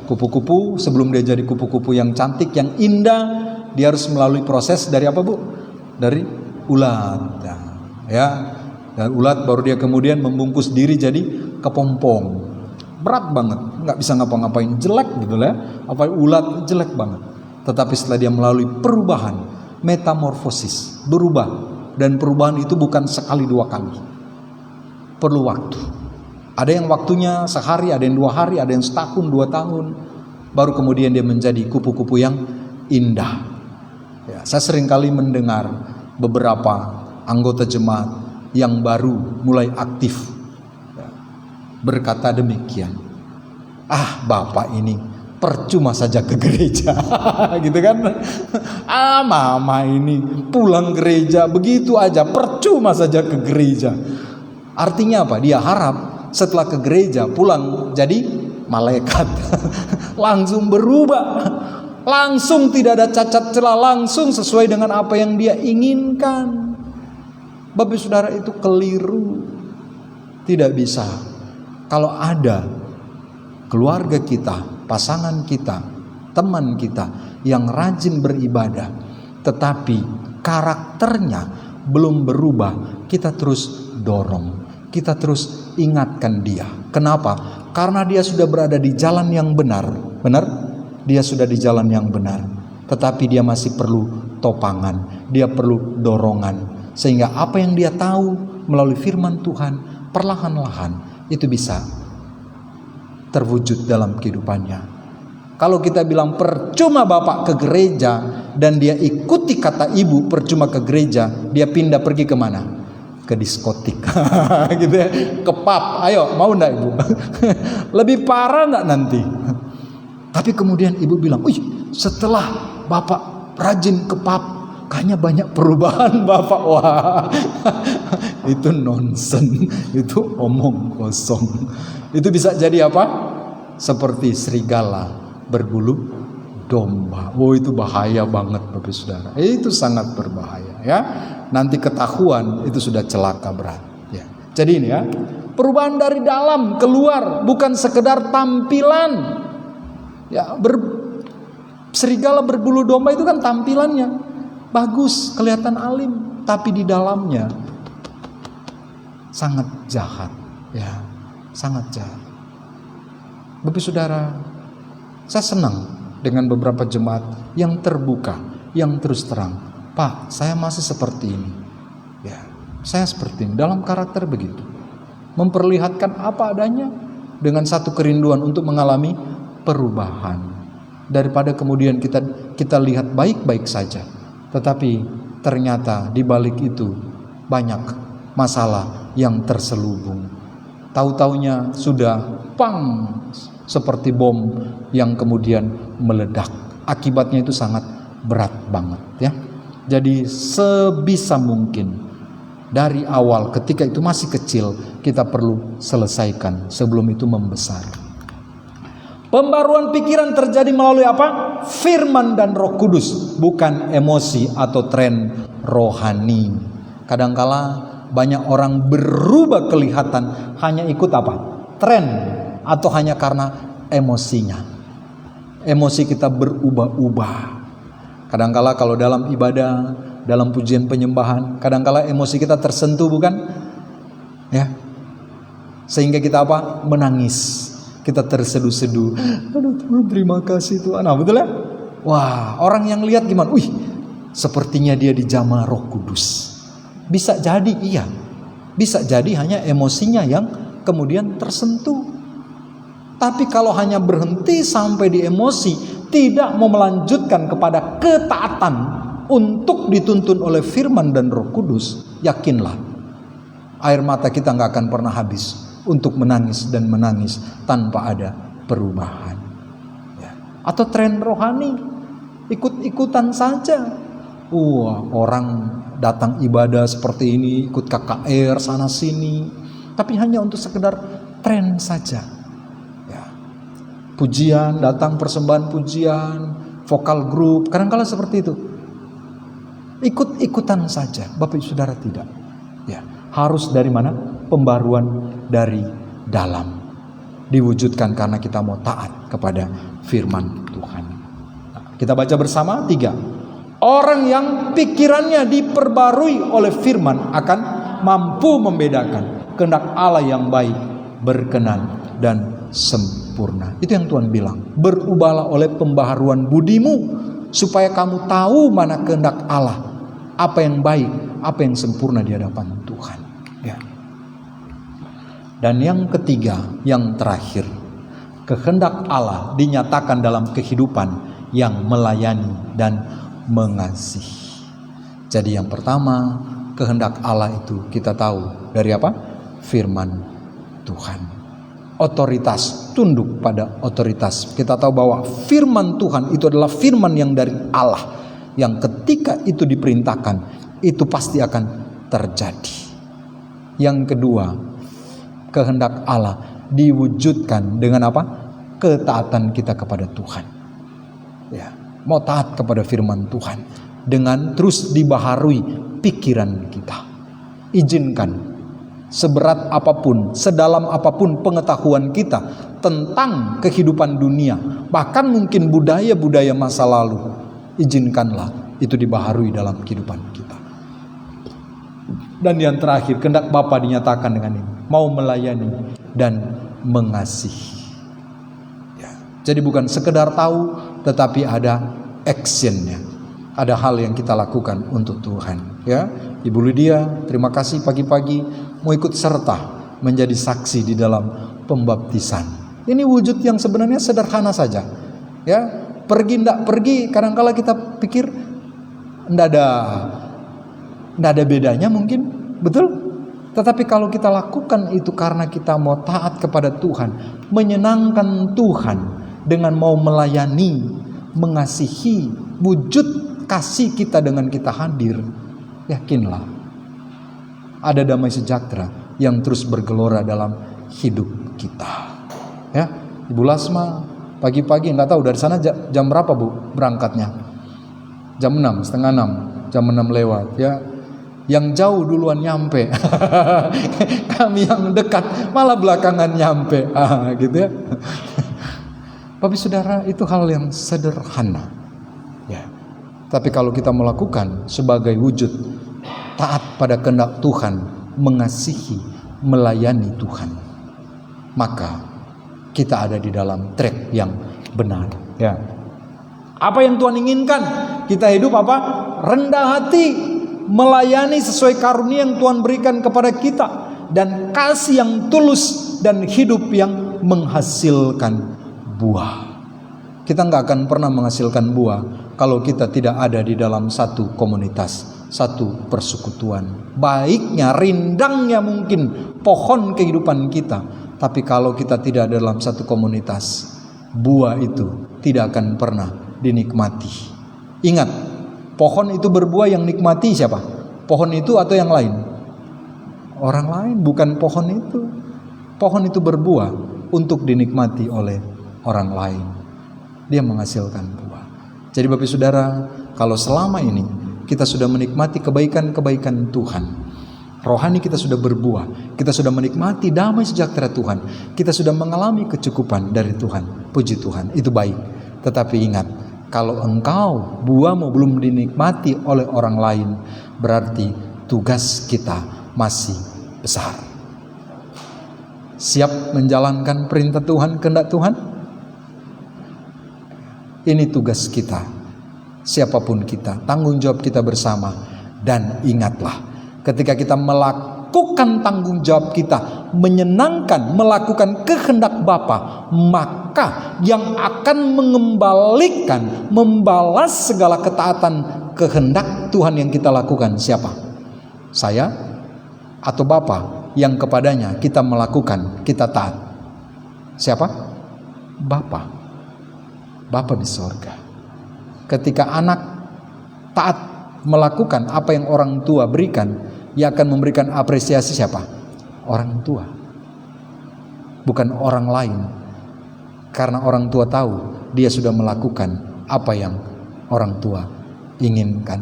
Kupu-kupu sebelum dia jadi kupu-kupu yang cantik, yang indah, dia harus melalui proses dari apa, Bu? Dari ulat. Ya. Dan ulat baru dia kemudian membungkus diri jadi kepompong. Berat banget, nggak bisa ngapa-ngapain, jelek gitu ya. Apa ulat jelek banget. Tetapi setelah dia melalui perubahan, metamorfosis, berubah, dan perubahan itu bukan sekali dua kali. Perlu waktu. Ada yang waktunya sehari, ada yang 2 hari, ada yang setahun, 2 tahun. Baru kemudian dia menjadi kupu-kupu yang indah. Ya, saya seringkali mendengar beberapa anggota jemaat yang baru mulai aktif berkata demikian. Ah, Bapak ini percuma saja ke gereja. Gitu kan. Ah, Mama ini pulang gereja begitu aja, percuma saja ke gereja. Artinya apa? Dia harap setelah ke gereja pulang jadi malaikat. Langsung berubah. Langsung tidak ada cacat celah, langsung sesuai dengan apa yang dia inginkan. Bapak saudara, itu keliru. Tidak bisa. Kalau ada keluarga kita, pasangan kita, teman kita yang rajin beribadah, tetapi karakternya belum berubah, kita terus dorong. Kita terus ingatkan dia. Kenapa? Karena dia sudah berada di jalan yang benar. Benar? Dia sudah di jalan yang benar. Tetapi dia masih perlu topangan. Dia perlu dorongan. Sehingga apa yang dia tahu melalui firman Tuhan, perlahan-lahan itu bisa terwujud dalam kehidupannya. Kalau kita bilang percuma Bapak ke gereja dan dia ikuti kata ibu percuma ke gereja, dia pindah pergi kemana? Ke diskotik. Gitu ya, ke pub. Ayo, mau enggak Ibu? Lebih parah enggak nanti? Tapi kemudian ibu bilang, "Wih, setelah Bapak rajin ke pub, kayaknya banyak perubahan Bapak. Wah, itu nonsen, itu omong kosong. Itu bisa jadi apa? Seperti serigala berbulu domba. Oh, itu bahaya banget Bapak Saudara. Itu sangat berbahaya ya. Nanti ketahuan itu sudah celaka berat ya. Jadi ini ya, perubahan dari dalam keluar, bukan sekedar tampilan. Ya, serigala berbulu domba itu kan tampilannya bagus, kelihatan alim, tapi di dalamnya sangat jahat ya, sangat jahat. Bapak Saudara, saya senang dengan beberapa jemaat yang terbuka, yang terus terang. Pak, saya masih seperti ini ya, saya seperti ini, dalam karakter begitu, memperlihatkan apa adanya dengan satu kerinduan untuk mengalami perubahan, daripada kemudian kita lihat baik-baik saja, tetapi ternyata di balik itu banyak masalah yang terselubung. Tahu-taunya sudah pang, seperti bom yang kemudian meledak. Akibatnya itu sangat berat banget ya. Jadi sebisa mungkin dari awal ketika itu masih kecil, kita perlu selesaikan sebelum itu membesar. Pembaruan pikiran terjadi melalui apa? Firman dan Roh Kudus, bukan emosi atau tren rohani. Kadangkala banyak orang berubah kelihatan hanya ikut apa? Tren, atau hanya karena emosinya. Emosi kita berubah-ubah. Kadangkala kalau dalam ibadah, dalam pujian penyembahan, kadangkala emosi kita tersentuh, bukan? Ya. Sehingga kita apa? Menangis. Kita terseduh-seduh. Aduh Tuhan, terima kasih Tuhan. Nah, betul ya? Wah, orang yang lihat gimana? Wih, sepertinya dia dijamah Roh Kudus. Bisa jadi iya. Bisa jadi hanya emosinya yang kemudian tersentuh. Tapi kalau hanya berhenti sampai di emosi, tidak mau melanjutkan kepada ketaatan untuk dituntun oleh firman dan Roh Kudus, yakinlah air mata kita gak akan pernah habis untuk menangis dan menangis tanpa ada perubahan ya. Atau tren rohani, ikut-ikutan saja. Orang datang ibadah seperti ini, ikut KKR sana sini, tapi hanya untuk sekedar tren saja ya. Pujian, datang persembahan pujian, vokal grup, kadang-kala seperti itu, ikut-ikutan saja. Bapak Saudara, tidak ya, harus dari mana? Pembaruan dari dalam, diwujudkan karena kita mau taat kepada firman Tuhan. Nah, kita baca bersama 3. Orang yang pikirannya diperbarui oleh firman akan mampu membedakan kehendak Allah yang baik, berkenan, dan sempurna. Itu yang Tuhan bilang, berubahlah oleh pembaharuan budimu, supaya kamu tahu mana kehendak Allah, apa yang baik, apa yang sempurna di hadapan Tuhan ya. Dan yang ketiga, yang terakhir, kehendak Allah dinyatakan dalam kehidupan yang melayani dan mengasihi. Jadi yang pertama, kehendak Allah itu kita tahu dari apa? Firman Tuhan. Otoritas, tunduk pada otoritas. Kita tahu bahwa firman Tuhan itu adalah firman yang dari Allah, yang ketika itu diperintahkan, itu pasti akan terjadi. Yang kedua, kehendak Allah diwujudkan dengan apa? Ketaatan kita kepada Tuhan ya. Mau taat kepada firman Tuhan dengan terus dibaharui pikiran kita. Izinkan seberat apapun, sedalam apapun pengetahuan kita tentang kehidupan dunia, bahkan mungkin budaya-budaya masa lalu, izinkanlah itu dibaharui dalam kehidupan kita. Dan yang terakhir, kehendak Bapa dinyatakan dengan ini, mau melayani dan mengasihi ya. Jadi bukan sekedar tahu, tetapi ada actionnya, ada hal yang kita lakukan untuk Tuhan ya. Ibu Lydia, terima kasih pagi-pagi mau ikut serta menjadi saksi di dalam pembaptisan. Ini wujud yang sebenarnya sederhana saja ya. Pergi ndak pergi, kadang-kala kita pikir ndak ada bedanya mungkin, betul? Tetapi kalau kita lakukan itu karena kita mau taat kepada Tuhan, menyenangkan Tuhan dengan mau melayani, mengasihi, wujud kasih kita dengan kita hadir, yakinlah ada damai sejahtera yang terus bergelora dalam hidup kita. Ya, Ibu Lasma pagi-pagi nggak tahu dari sana jam berapa Bu berangkatnya? Jam 6, setengah 6, jam 6 lewat ya. Yang jauh duluan nyampe. Kami yang dekat malah belakangan nyampe. Gitu ya. Bapak Saudara, itu hal yang sederhana. Ya. Tapi kalau kita melakukan sebagai wujud taat pada kehendak Tuhan, mengasihi, melayani Tuhan, maka kita ada di dalam track yang benar. Ya. Apa yang Tuhan inginkan? Kita hidup apa? Rendah hati, melayani sesuai karunia yang Tuhan berikan kepada kita, dan kasih yang tulus dan hidup yang menghasilkan buah. Kita nggak akan pernah menghasilkan buah kalau kita tidak ada di dalam satu komunitas, satu persekutuan. Baiknya, rindangnya mungkin pohon kehidupan kita, tapi kalau kita tidak ada dalam satu komunitas, buah itu tidak akan pernah dinikmati. Ingat, pohon itu berbuah, yang nikmati siapa? Pohon itu atau yang lain? Orang lain, bukan pohon itu. Pohon itu berbuah untuk dinikmati oleh orang lain. Dia menghasilkan buah. Jadi Bapak Saudara, kalau selama ini kita sudah menikmati kebaikan-kebaikan Tuhan, rohani kita sudah berbuah, kita sudah menikmati damai sejahtera Tuhan, kita sudah mengalami kecukupan dari Tuhan, puji Tuhan, itu baik. Tetapi ingat, kalau engkau buahmu belum dinikmati oleh orang lain, berarti tugas kita masih besar. Siap menjalankan perintah Tuhan, kehendak Tuhan? Ini tugas kita, siapapun kita, tanggung jawab kita bersama. Dan ingatlah, ketika kita melakukan tanggung jawab kita, menyenangkan, melakukan kehendak Bapa, maka yang akan mengembalikan, membalas segala ketaatan kehendak Tuhan yang kita lakukan siapa? Saya atau Bapa yang kepadanya kita melakukan, kita taat? Siapa? Bapa. Bapa di sorga. Ketika anak taat melakukan apa yang orang tua berikan, ia akan memberikan apresiasi siapa? Orang tua, bukan orang lain. Karena orang tua tahu dia sudah melakukan apa yang orang tua inginkan.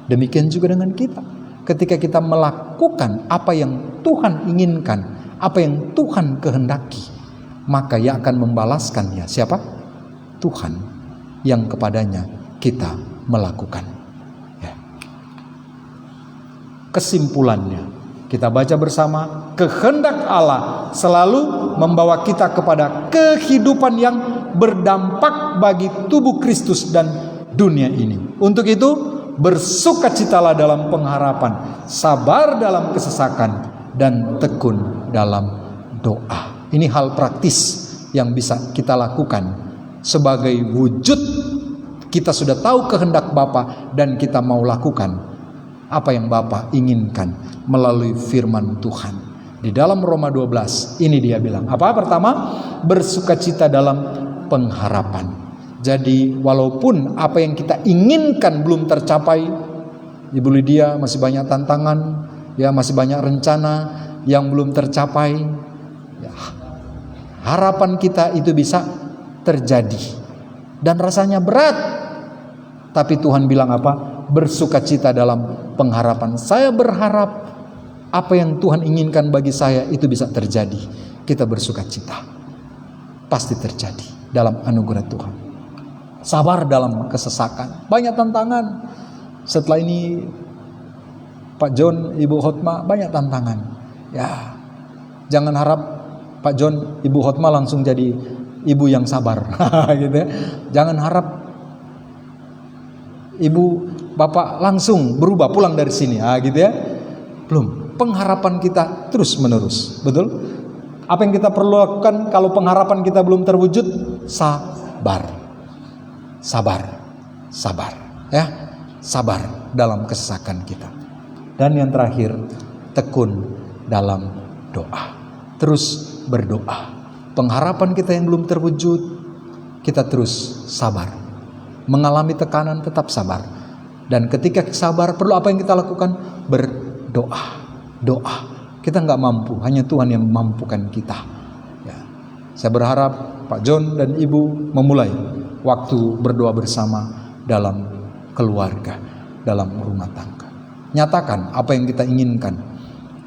Demikian juga dengan kita. Ketika kita melakukan apa yang Tuhan inginkan, apa yang Tuhan kehendaki, maka ia akan membalaskannya siapa? Tuhan yang kepadanya kita melakukan. Ya. Kesimpulannya, kita baca bersama, kehendak Allah selalu membawa kita kepada kehidupan yang berdampak bagi tubuh Kristus dan dunia ini. Untuk itu, bersukacitalah dalam pengharapan, sabar dalam kesesakan, dan tekun dalam doa. Ini hal praktis yang bisa kita lakukan sebagai wujud kita sudah tahu kehendak Bapa dan kita mau lakukan apa yang Bapa inginkan melalui firman Tuhan. Di dalam Roma 12 ini dia bilang apa? Pertama, bersukacita dalam pengharapan. Jadi walaupun apa yang kita inginkan belum tercapai, Ibu Lydia, masih banyak tantangan, ya, masih banyak rencana yang belum tercapai, ya, harapan kita itu bisa terjadi dan rasanya berat, tapi Tuhan bilang apa? Bersukacita dalam pengharapan. Saya berharap apa yang Tuhan inginkan bagi saya itu bisa terjadi. Kita bersukacita, pasti terjadi dalam anugerah Tuhan. Sabar dalam kesesakan, banyak tantangan. Setelah ini Pak John, Ibu Hotma, banyak tantangan. Ya, jangan harap Pak John, Ibu Hotma langsung jadi ibu yang sabar, gitu ya. Jangan harap ibu bapak langsung berubah pulang dari sini, gitu ya. Belum. Pengharapan kita terus menerus, betul? Apa yang kita perlu lakukan kalau pengharapan kita belum terwujud? Sabar, sabar, sabar, ya, sabar dalam kesesakan kita. Dan yang terakhir, tekun dalam doa. Terus berdoa. Pengharapan kita yang belum terwujud, kita terus sabar. mengalami tekanan tetap sabar. Dan ketika sabar, perlu apa yang kita lakukan? Berdoa. Doa. Kita nggak mampu, hanya Tuhan yang memampukan kita. Ya. Saya berharap Pak John dan Ibu memulai waktu berdoa bersama dalam keluarga, dalam rumah tangga. Nyatakan apa yang kita inginkan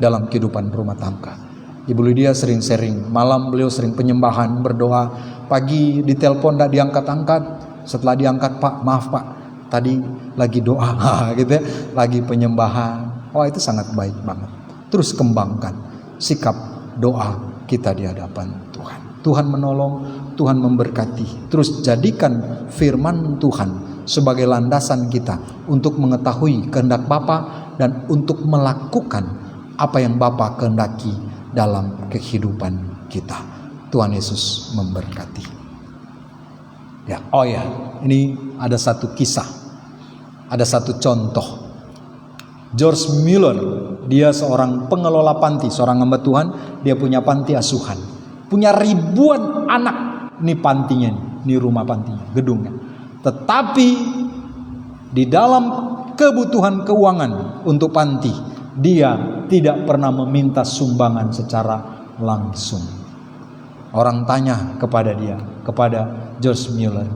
dalam kehidupan rumah tangga. Ibu Lydia sering sharing, malam beliau sering penyembahan, berdoa. Pagi ditelepon tidak diangkat-angkat, setelah diangkat, Pak maaf Pak, tadi lagi doa gitu ya, lagi penyembahan. Oh, itu sangat baik banget. Terus kembangkan sikap doa kita di hadapan Tuhan. Tuhan menolong, Tuhan memberkati. Terus jadikan firman Tuhan sebagai landasan kita untuk mengetahui kehendak Bapa dan untuk melakukan apa yang Bapa kehendaki dalam kehidupan kita. Tuhan Yesus memberkati. Ya, oh ya, ini ada satu kisah, ada satu contoh. George Mueller, dia seorang pengelola panti, seorang hamba Tuhan. Dia punya panti asuhan, punya ribuan anak. Ini pantinya, ini rumah pantinya, gedungnya. Tetapi di dalam kebutuhan keuangan untuk panti, dia tidak pernah meminta sumbangan secara langsung. Orang tanya kepada dia, kepada George Mueller,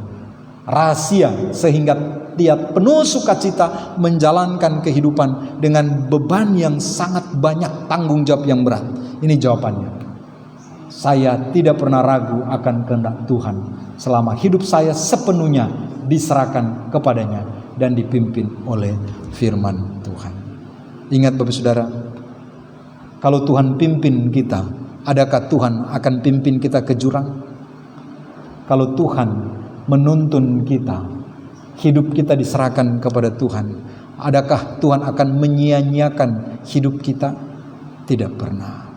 rahasia sehingga dia penuh sukacita menjalankan kehidupan dengan beban yang sangat banyak, tanggung jawab yang berat. Ini jawabannya. Saya tidak pernah ragu akan kehendak Tuhan selama hidup saya sepenuhnya diserahkan kepadanya dan dipimpin oleh firman Tuhan. Ingat Bapak Saudara, kalau Tuhan pimpin kita, adakah Tuhan akan pimpin kita ke jurang? Kalau Tuhan menuntun kita, hidup kita diserahkan kepada Tuhan, adakah Tuhan akan menyia-nyiakan hidup kita? Tidak pernah.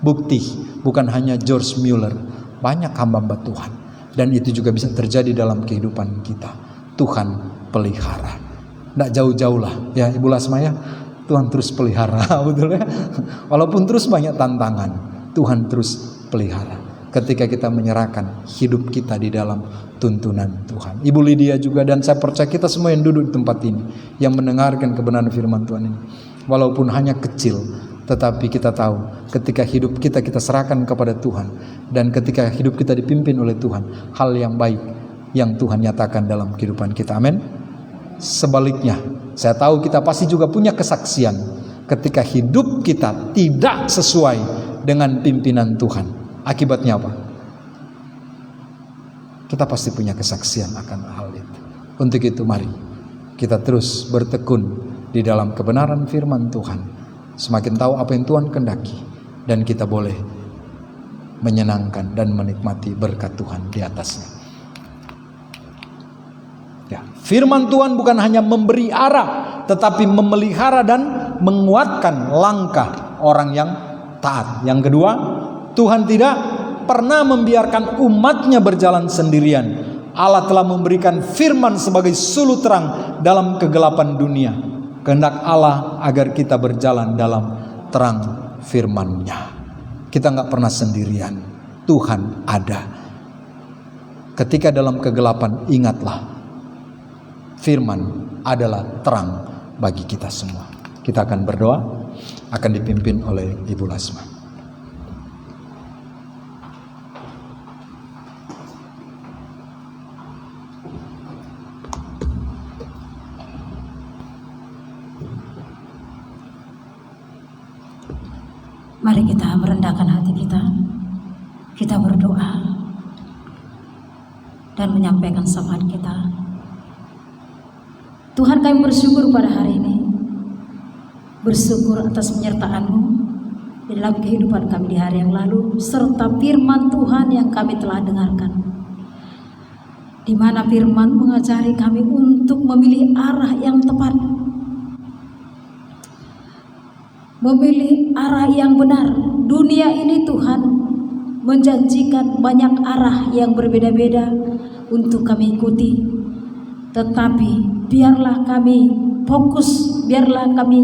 Bukti, bukan hanya George Mueller, banyak hamba-hamba Tuhan. Dan itu juga bisa terjadi dalam kehidupan kita. Tuhan pelihara. Tidak jauh-jauh lah ya Ibu Lasma ya. Tuhan terus pelihara, betul ya. Walaupun terus banyak tantangan, Tuhan terus pelihara. Ketika kita menyerahkan hidup kita di dalam tuntunan Tuhan. Ibu Lydia juga, dan saya percaya kita semua yang duduk di tempat ini, yang mendengarkan kebenaran firman Tuhan ini, walaupun hanya kecil, tetapi kita tahu ketika hidup kita serahkan kepada Tuhan, dan ketika hidup kita dipimpin oleh Tuhan, hal yang baik yang Tuhan nyatakan dalam kehidupan kita. Amin. Sebaliknya, saya tahu kita pasti juga punya kesaksian ketika hidup kita tidak sesuai dengan pimpinan Tuhan. Akibatnya apa? Kita pasti punya kesaksian akan hal itu. Untuk itu mari kita terus bertekun di dalam kebenaran firman Tuhan. Semakin tahu apa yang Tuhan kehendaki, dan kita boleh menyenangkan dan menikmati berkat Tuhan di atasnya. Ya, firman Tuhan bukan hanya memberi arah, tetapi memelihara dan menguatkan langkah orang yang taat. Yang kedua, Tuhan tidak pernah membiarkan umatnya berjalan sendirian. Allah telah memberikan firman sebagai suluh terang dalam kegelapan dunia. Kehendak Allah agar kita berjalan dalam terang firman-Nya. Kita nggak pernah sendirian. Tuhan ada. Ketika dalam kegelapan, ingatlah, firman adalah terang bagi kita semua. Kita akan berdoa, akan dipimpin oleh Ibu Lasma. Mari kita merendahkan hati kita. Kita berdoa dan menyampaikan syafaat kita. Tuhan, kami bersyukur pada hari ini. Bersyukur atas penyertaan-Mu di dalam kehidupan kami di hari yang lalu, serta firman Tuhan yang kami telah dengarkan, di mana firman mengajari kami untuk memilih arah yang tepat, memilih arah yang benar. Dunia ini Tuhan menjanjikan banyak arah yang berbeda-beda untuk kami ikuti, tetapi biarlah kami fokus, biarlah kami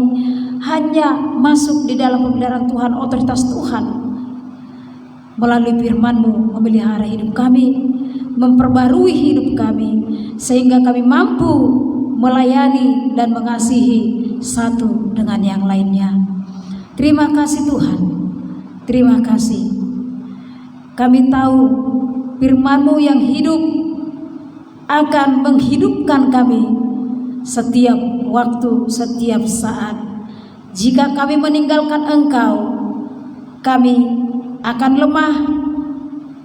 hanya masuk di dalam pemeliharaan Tuhan, otoritas Tuhan, melalui firman-Mu memelihara hidup kami, memperbarui hidup kami, sehingga kami mampu melayani dan mengasihi satu dengan yang lainnya. Terima kasih Tuhan, terima kasih. Kami tahu firman-Mu yang hidup akan menghidupkan kami setiap waktu, setiap saat. Jika kami meninggalkan Engkau, kami akan lemah,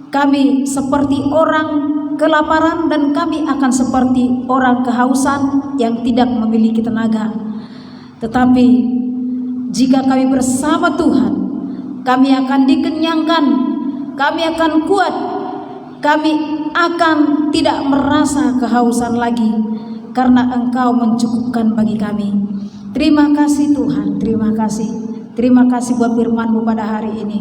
kami seperti orang kelaparan, dan kami akan seperti orang kehausan yang tidak memiliki tenaga. Tetapi jika kami bersama Tuhan, kami akan dikenyangkan, kami akan kuat, kami akan tidak merasa kehausan lagi, karena Engkau mencukupkan bagi kami. Terima kasih Tuhan, terima kasih. Terima kasih buat firman-Mu pada hari ini.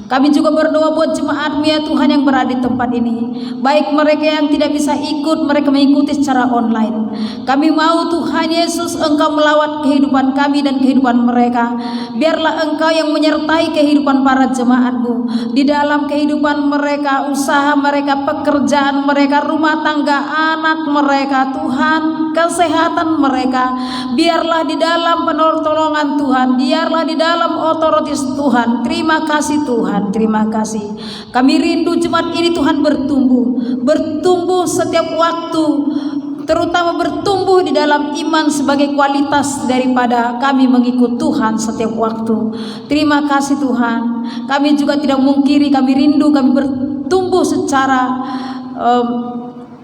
Kami juga berdoa buat jemaat-Mu ya Tuhan yang berada di tempat ini. Baik mereka yang tidak bisa ikut, mereka mengikuti secara online. Kami mau Tuhan Yesus Engkau melawat kehidupan kami dan kehidupan mereka. Biarlah Engkau yang menyertai kehidupan para jemaat-Mu di dalam kehidupan mereka, usaha mereka, pekerjaan mereka, rumah tangga anak mereka, Tuhan, kesehatan mereka. Biarlah di dalam penolongan Tuhan, biarlah di dalam otoritas Tuhan. Terima kasih Tuhan, terima kasih. Kami rindu jemaat ini Tuhan bertumbuh setiap waktu, terutama bertumbuh di dalam iman sebagai kualitas daripada kami mengikut Tuhan setiap waktu. Terima kasih Tuhan. Kami juga tidak mungkiri, kami rindu kami bertumbuh secara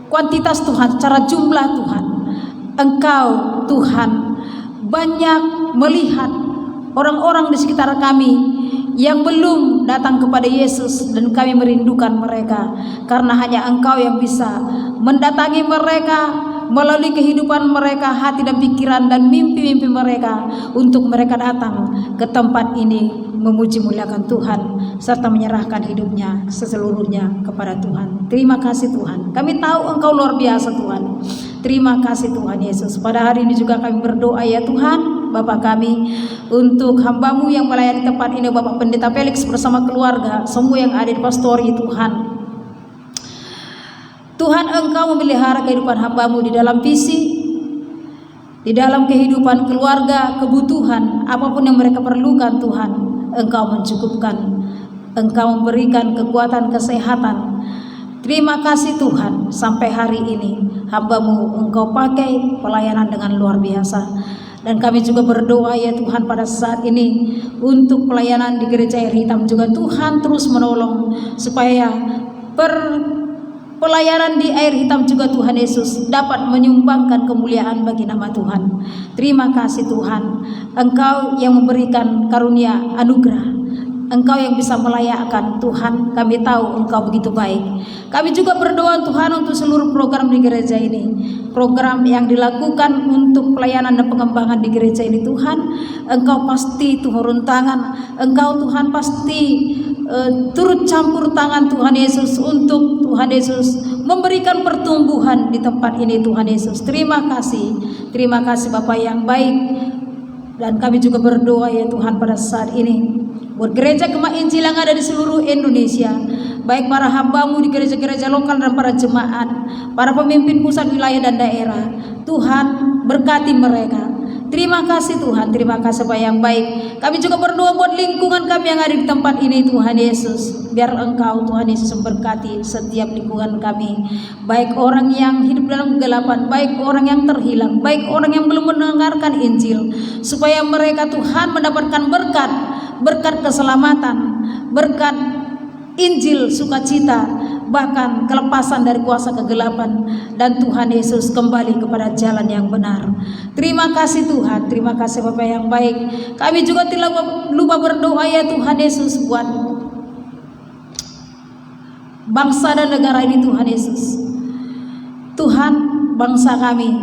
kuantitas Tuhan, secara jumlah Tuhan. Engkau Tuhan banyak melihat orang-orang di sekitar kami yang belum datang kepada Yesus, dan kami merindukan mereka, karena hanya Engkau yang bisa mendatangi mereka melalui kehidupan mereka, hati dan pikiran dan mimpi-mimpi mereka, untuk mereka datang ke tempat ini memuji muliakan Tuhan serta menyerahkan hidupnya seseluruhnya kepada Tuhan. Terima kasih Tuhan. Kami tahu Engkau luar biasa Tuhan. Terima kasih Tuhan Yesus. Pada hari ini juga kami berdoa ya Tuhan, Bapa kami, untuk hamba-Mu yang melayani tempat ini, Bapak Pendeta Felix bersama keluarga, semua yang ada di pastori Tuhan. Tuhan Engkau memelihara kehidupan hamba-Mu di dalam visi, di dalam kehidupan keluarga, kebutuhan apapun yang mereka perlukan Tuhan, Engkau mencukupkan, Engkau memberikan kekuatan, kesehatan. Terima kasih Tuhan, sampai hari ini hamba-Mu Engkau pakai pelayanan dengan luar biasa. Dan kami juga berdoa ya Tuhan pada saat ini untuk pelayanan di Gereja Air Hitam juga Tuhan terus menolong, supaya pelayanan di Air Hitam juga Tuhan Yesus dapat menyumbangkan kemuliaan bagi nama Tuhan. Terima kasih Tuhan, Engkau yang memberikan karunia anugerah, Engkau yang bisa melayakkan Tuhan. Kami tahu Engkau begitu baik. Kami juga berdoa Tuhan untuk seluruh program di gereja ini, program yang dilakukan untuk pelayanan dan pengembangan di gereja ini Tuhan. Engkau pasti turun tangan, Engkau Tuhan pasti turut campur tangan Tuhan Yesus, untuk Tuhan Yesus memberikan pertumbuhan di tempat ini Tuhan Yesus. Terima kasih Bapa yang baik. Dan kami juga berdoa ya Tuhan pada saat ini buat gereja Gema Injil yang ada di seluruh Indonesia, baik para hamba-Mu di gereja-gereja lokal dan para jemaat, para pemimpin pusat, wilayah dan daerah. Tuhan berkati mereka. Terima kasih Tuhan, terima kasih Bapak yang baik. Kami juga berdoa buat lingkungan kami yang ada di tempat ini Tuhan Yesus. Biar Engkau Tuhan Yesus memberkati setiap lingkungan kami, baik orang yang hidup dalam kegelapan, baik orang yang terhilang, baik orang yang belum mendengarkan Injil, supaya mereka Tuhan mendapatkan berkat keselamatan, berkat Injil sukacita, bahkan kelepasan dari kuasa kegelapan, dan Tuhan Yesus kembali kepada jalan yang benar. Terima kasih Tuhan, terima kasih Bapak yang baik. Kami juga tidak lupa berdoa ya Tuhan Yesus buat bangsa dan negara ini Tuhan Yesus. Tuhan, bangsa kami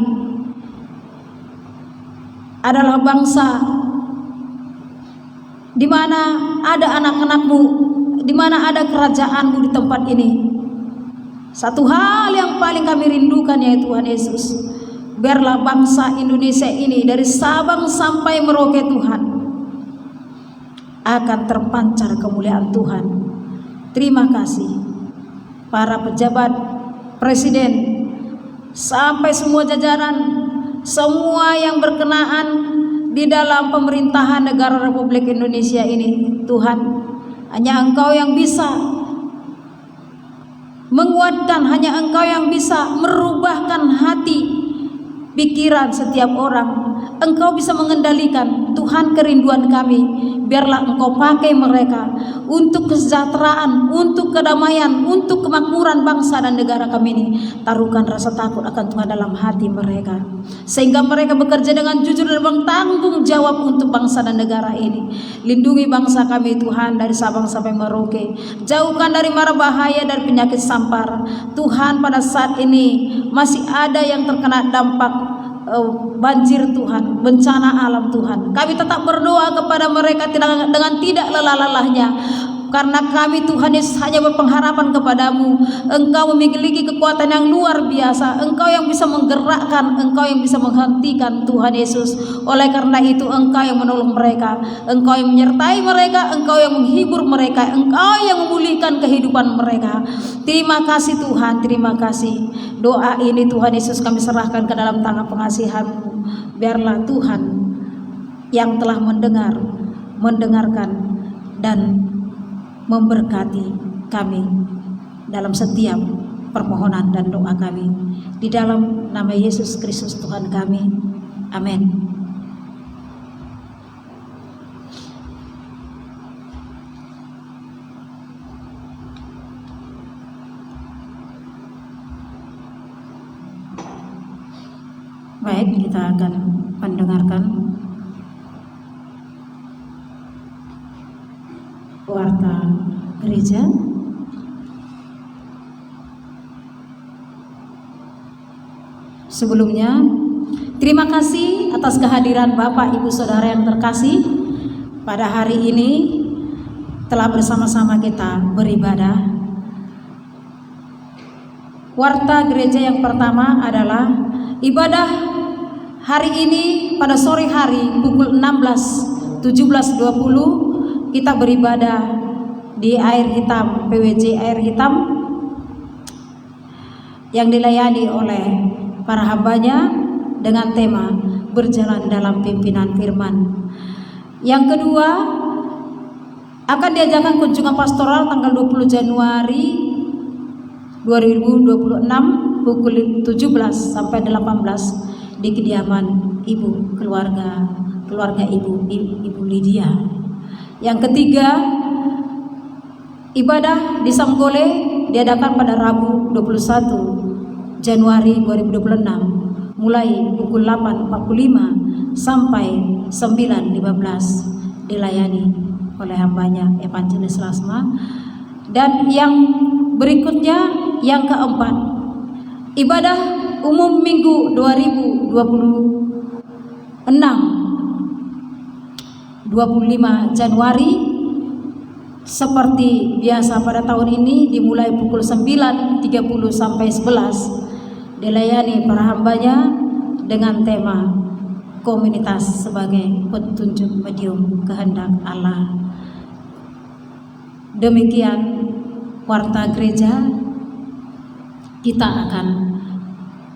adalah bangsa di mana ada anak-anak-Mu, di mana ada kerajaan-Mu di tempat ini. Satu hal yang paling kami rindukan ya Tuhan Yesus, biarlah bangsa Indonesia ini dari Sabang sampai Merauke Tuhan akan terpancar kemuliaan Tuhan, terima kasih para pejabat, presiden, sampai semua jajaran, semua yang berkenaan di dalam pemerintahan negara Republik Indonesia ini. Tuhan, hanya Engkau yang bisa menguatkan, hanya Engkau yang bisa merubahkan hati, pikiran setiap orang. Engkau bisa mengendalikan. Tuhan, kerinduan kami, biarlah Engkau pakai mereka untuk kesejahteraan, untuk kedamaian, untuk kemakmuran bangsa dan negara kami ini. Taruhkan rasa takut akan Tuhan dalam hati mereka, sehingga mereka bekerja dengan jujur dan bertanggung jawab untuk bangsa dan negara ini. Lindungi bangsa kami Tuhan dari Sabang sampai Merauke. Jauhkan dari mara bahaya, dari penyakit sampar. Tuhan, pada saat ini masih ada yang terkena dampak banjir Tuhan, bencana alam Tuhan. Kami tetap berdoa kepada mereka dengan tidak lelah-lelahnya, karena kami Tuhan Yesus hanya berpengharapan kepadamu. Engkau memiliki kekuatan yang luar biasa. Engkau yang bisa menggerakkan, Engkau yang bisa menghentikan Tuhan Yesus. Oleh karena itu Engkau yang menolong mereka, Engkau yang menyertai mereka, Engkau yang menghibur mereka, Engkau yang memulihkan kehidupan mereka. Terima kasih Tuhan, terima kasih. Doa ini Tuhan Yesus kami serahkan ke dalam tangan pengasihan-Mu. Biarlah Tuhan yang telah mendengarkan dan memberkati kami dalam setiap permohonan dan doa kami. Di dalam nama Yesus Kristus Tuhan kami. Amin. Baik, kita akan mendengarkan warta gereja. Sebelumnya, terima kasih atas kehadiran Bapak Ibu Saudara yang terkasih. Pada hari ini telah bersama-sama kita beribadah. Warta gereja yang pertama adalah ibadah hari ini pada sore hari pukul 17.20 kita beribadah di Air Hitam, PWJ Air Hitam, yang dilayani oleh para hambanya dengan tema berjalan dalam pimpinan firman. Yang kedua, akan diadakan kunjungan pastoral tanggal 20 Januari 2026 pukul 17 sampai 18 di kediaman ibu keluarga ibu Lydia. Yang ketiga, ibadah di Sanggole diadakan pada Rabu 21 Januari 2026 mulai pukul 8.45 sampai 9.15, dilayani oleh hambanya Evangelis Lasma. Dan yang berikutnya, yang keempat, ibadah umum Minggu 2026 25 Januari seperti biasa pada tahun ini dimulai pukul 9.30 sampai 11, dilayani para hambanya dengan tema komunitas sebagai petunjuk medium kehendak Allah. Demikian warta gereja. Kita akan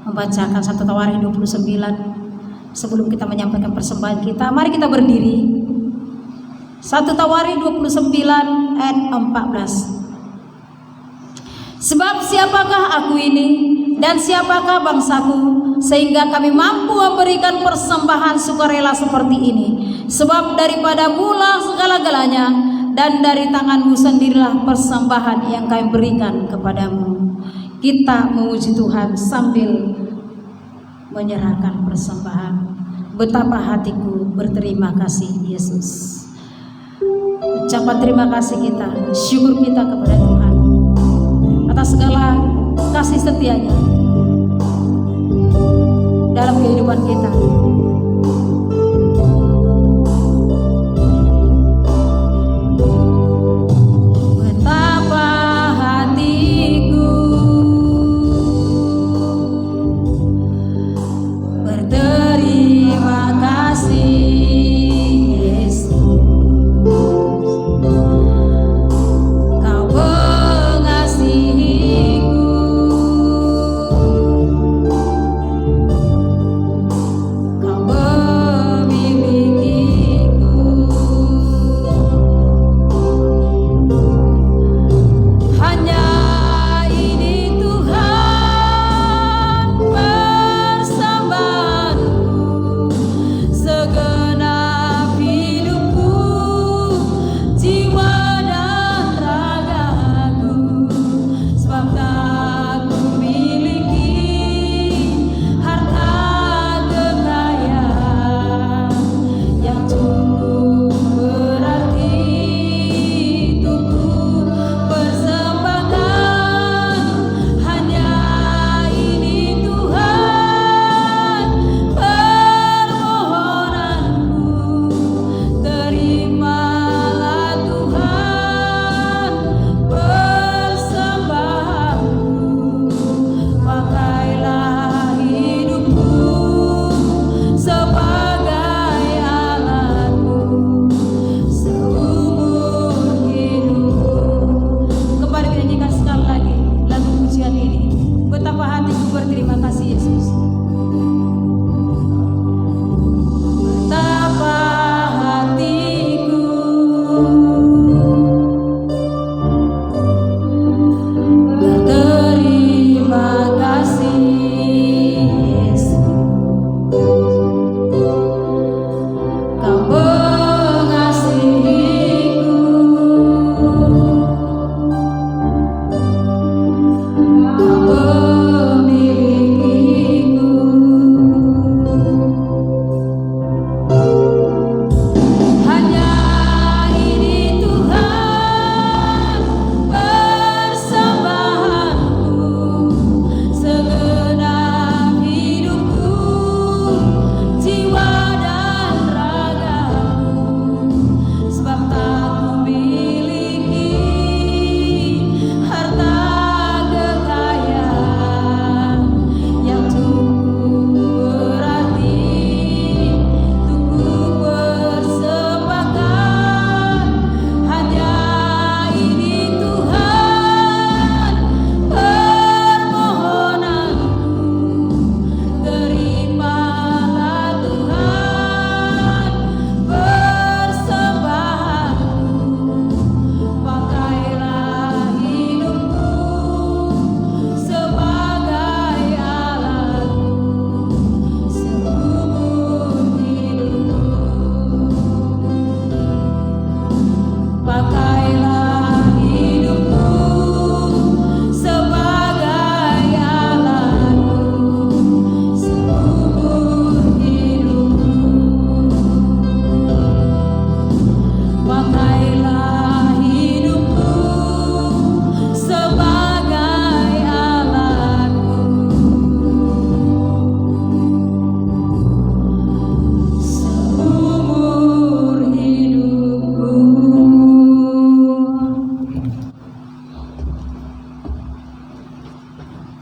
membacakan 1 Tawarikh 29. Sebelum kita menyampaikan persembahan kita, mari kita berdiri. 1 Tawarikh 29 ayat 14. Sebab siapakah aku ini dan siapakah bangsaku, sehingga kami mampu memberikan persembahan sukarela seperti ini? Sebab daripada mula segala-galanya, dan dari tanganmu sendirilah persembahan yang kami berikan kepadamu. Kita memuji Tuhan sambil menyerahkan persembahan. Betapa hatiku berterima kasih Yesus. Ucapan terima kasih kita, syukur kita kepada Tuhan atas segala kasih setianya dalam kehidupan kita. Kau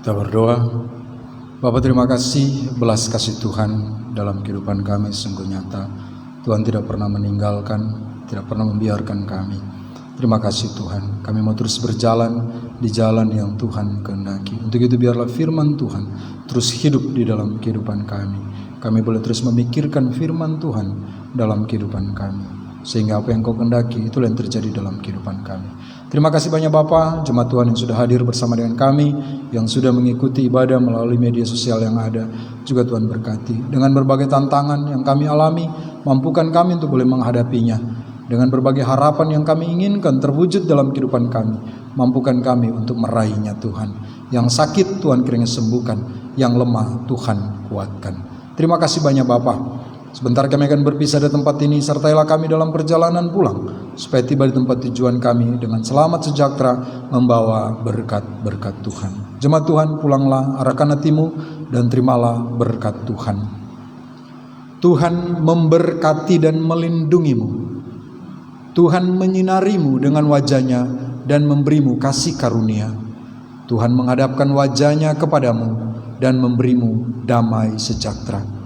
Kita berdoa. Bapa, terima kasih belas kasih Tuhan dalam kehidupan kami sungguh nyata. Tuhan tidak pernah meninggalkan, tidak pernah membiarkan kami. Terima kasih Tuhan, kami mau terus berjalan di jalan yang Tuhan kehendaki. Untuk itu biarlah firman Tuhan terus hidup di dalam kehidupan kami. Kami boleh terus memikirkan firman Tuhan dalam kehidupan kami, sehingga apa yang Kau kehendaki itulah yang terjadi dalam kehidupan kami. Terima kasih banyak Bapa, jemaat Tuhan yang sudah hadir bersama dengan kami, yang sudah mengikuti ibadah melalui media sosial yang ada. Juga Tuhan berkati dengan berbagai tantangan yang kami alami, mampukan kami untuk boleh menghadapinya. Dengan berbagai harapan yang kami inginkan terwujud dalam kehidupan kami, mampukan kami untuk meraihnya Tuhan. Yang sakit Tuhan kiranya sembuhkan, yang lemah Tuhan kuatkan. Terima kasih banyak Bapa. Sebentar kami akan berpisah dari tempat ini, sertailah kami dalam perjalanan pulang, supaya tiba di tempat tujuan kami dengan selamat sejahtera, membawa berkat-berkat Tuhan. Jemaat Tuhan, pulanglah, arahkan hatimu, dan terimalah berkat Tuhan. Tuhan memberkati dan melindungimu. Tuhan menyinarimu dengan wajah-Nya dan memberimu kasih karunia. Tuhan menghadapkan wajah-Nya kepadamu dan memberimu damai sejahtera.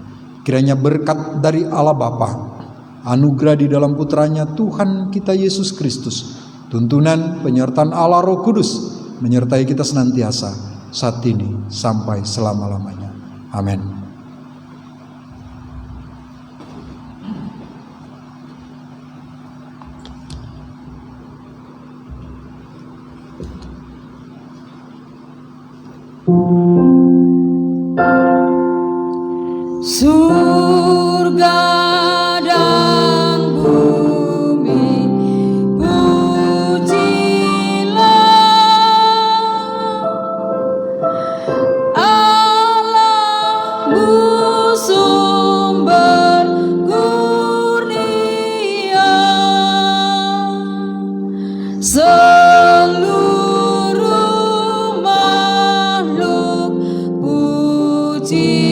Kiranya berkat dari Allah Bapa, anugerah di dalam putranya Tuhan kita Yesus Kristus, tuntunan penyertaan Allah Roh Kudus menyertai kita senantiasa saat ini sampai selama-lamanya. Amin. Surga dan bumi pujilah Allahmu sumber kurnia. Seluruh makhluk puji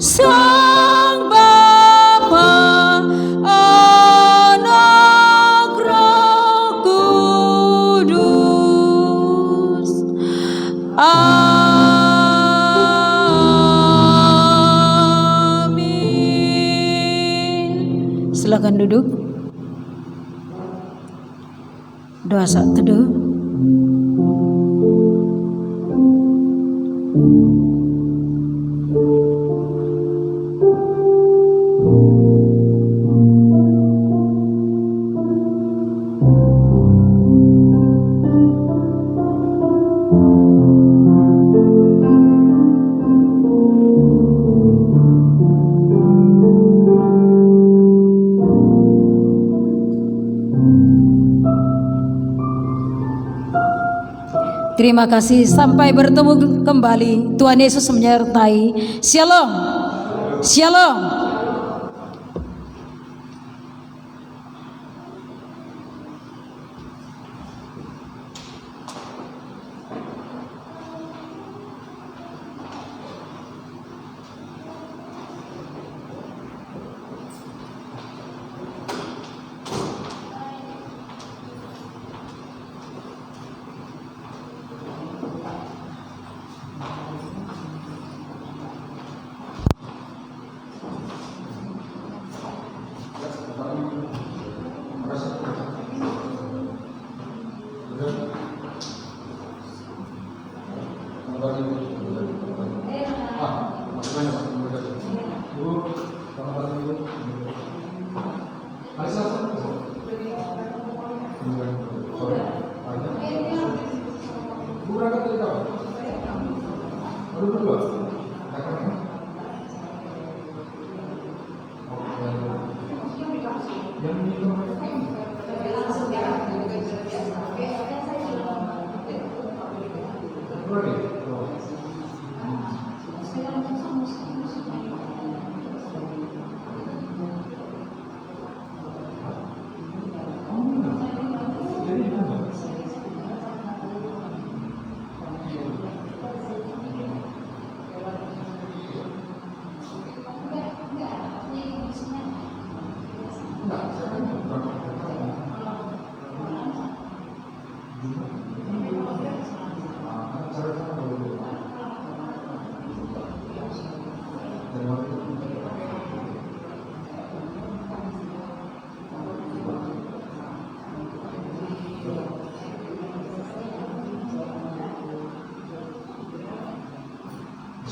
Sang Bapa, Anak, Roh Kudus. Amin. Silakan duduk. Doa saat teduh. Terima kasih, sampai bertemu kembali. Tuhan Yesus menyertai. Shalom. Shalom.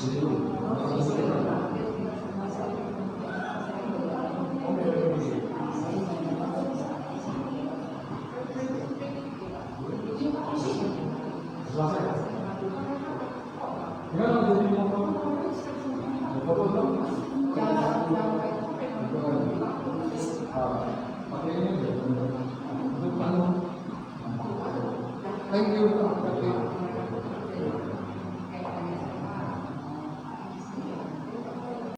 Thank you.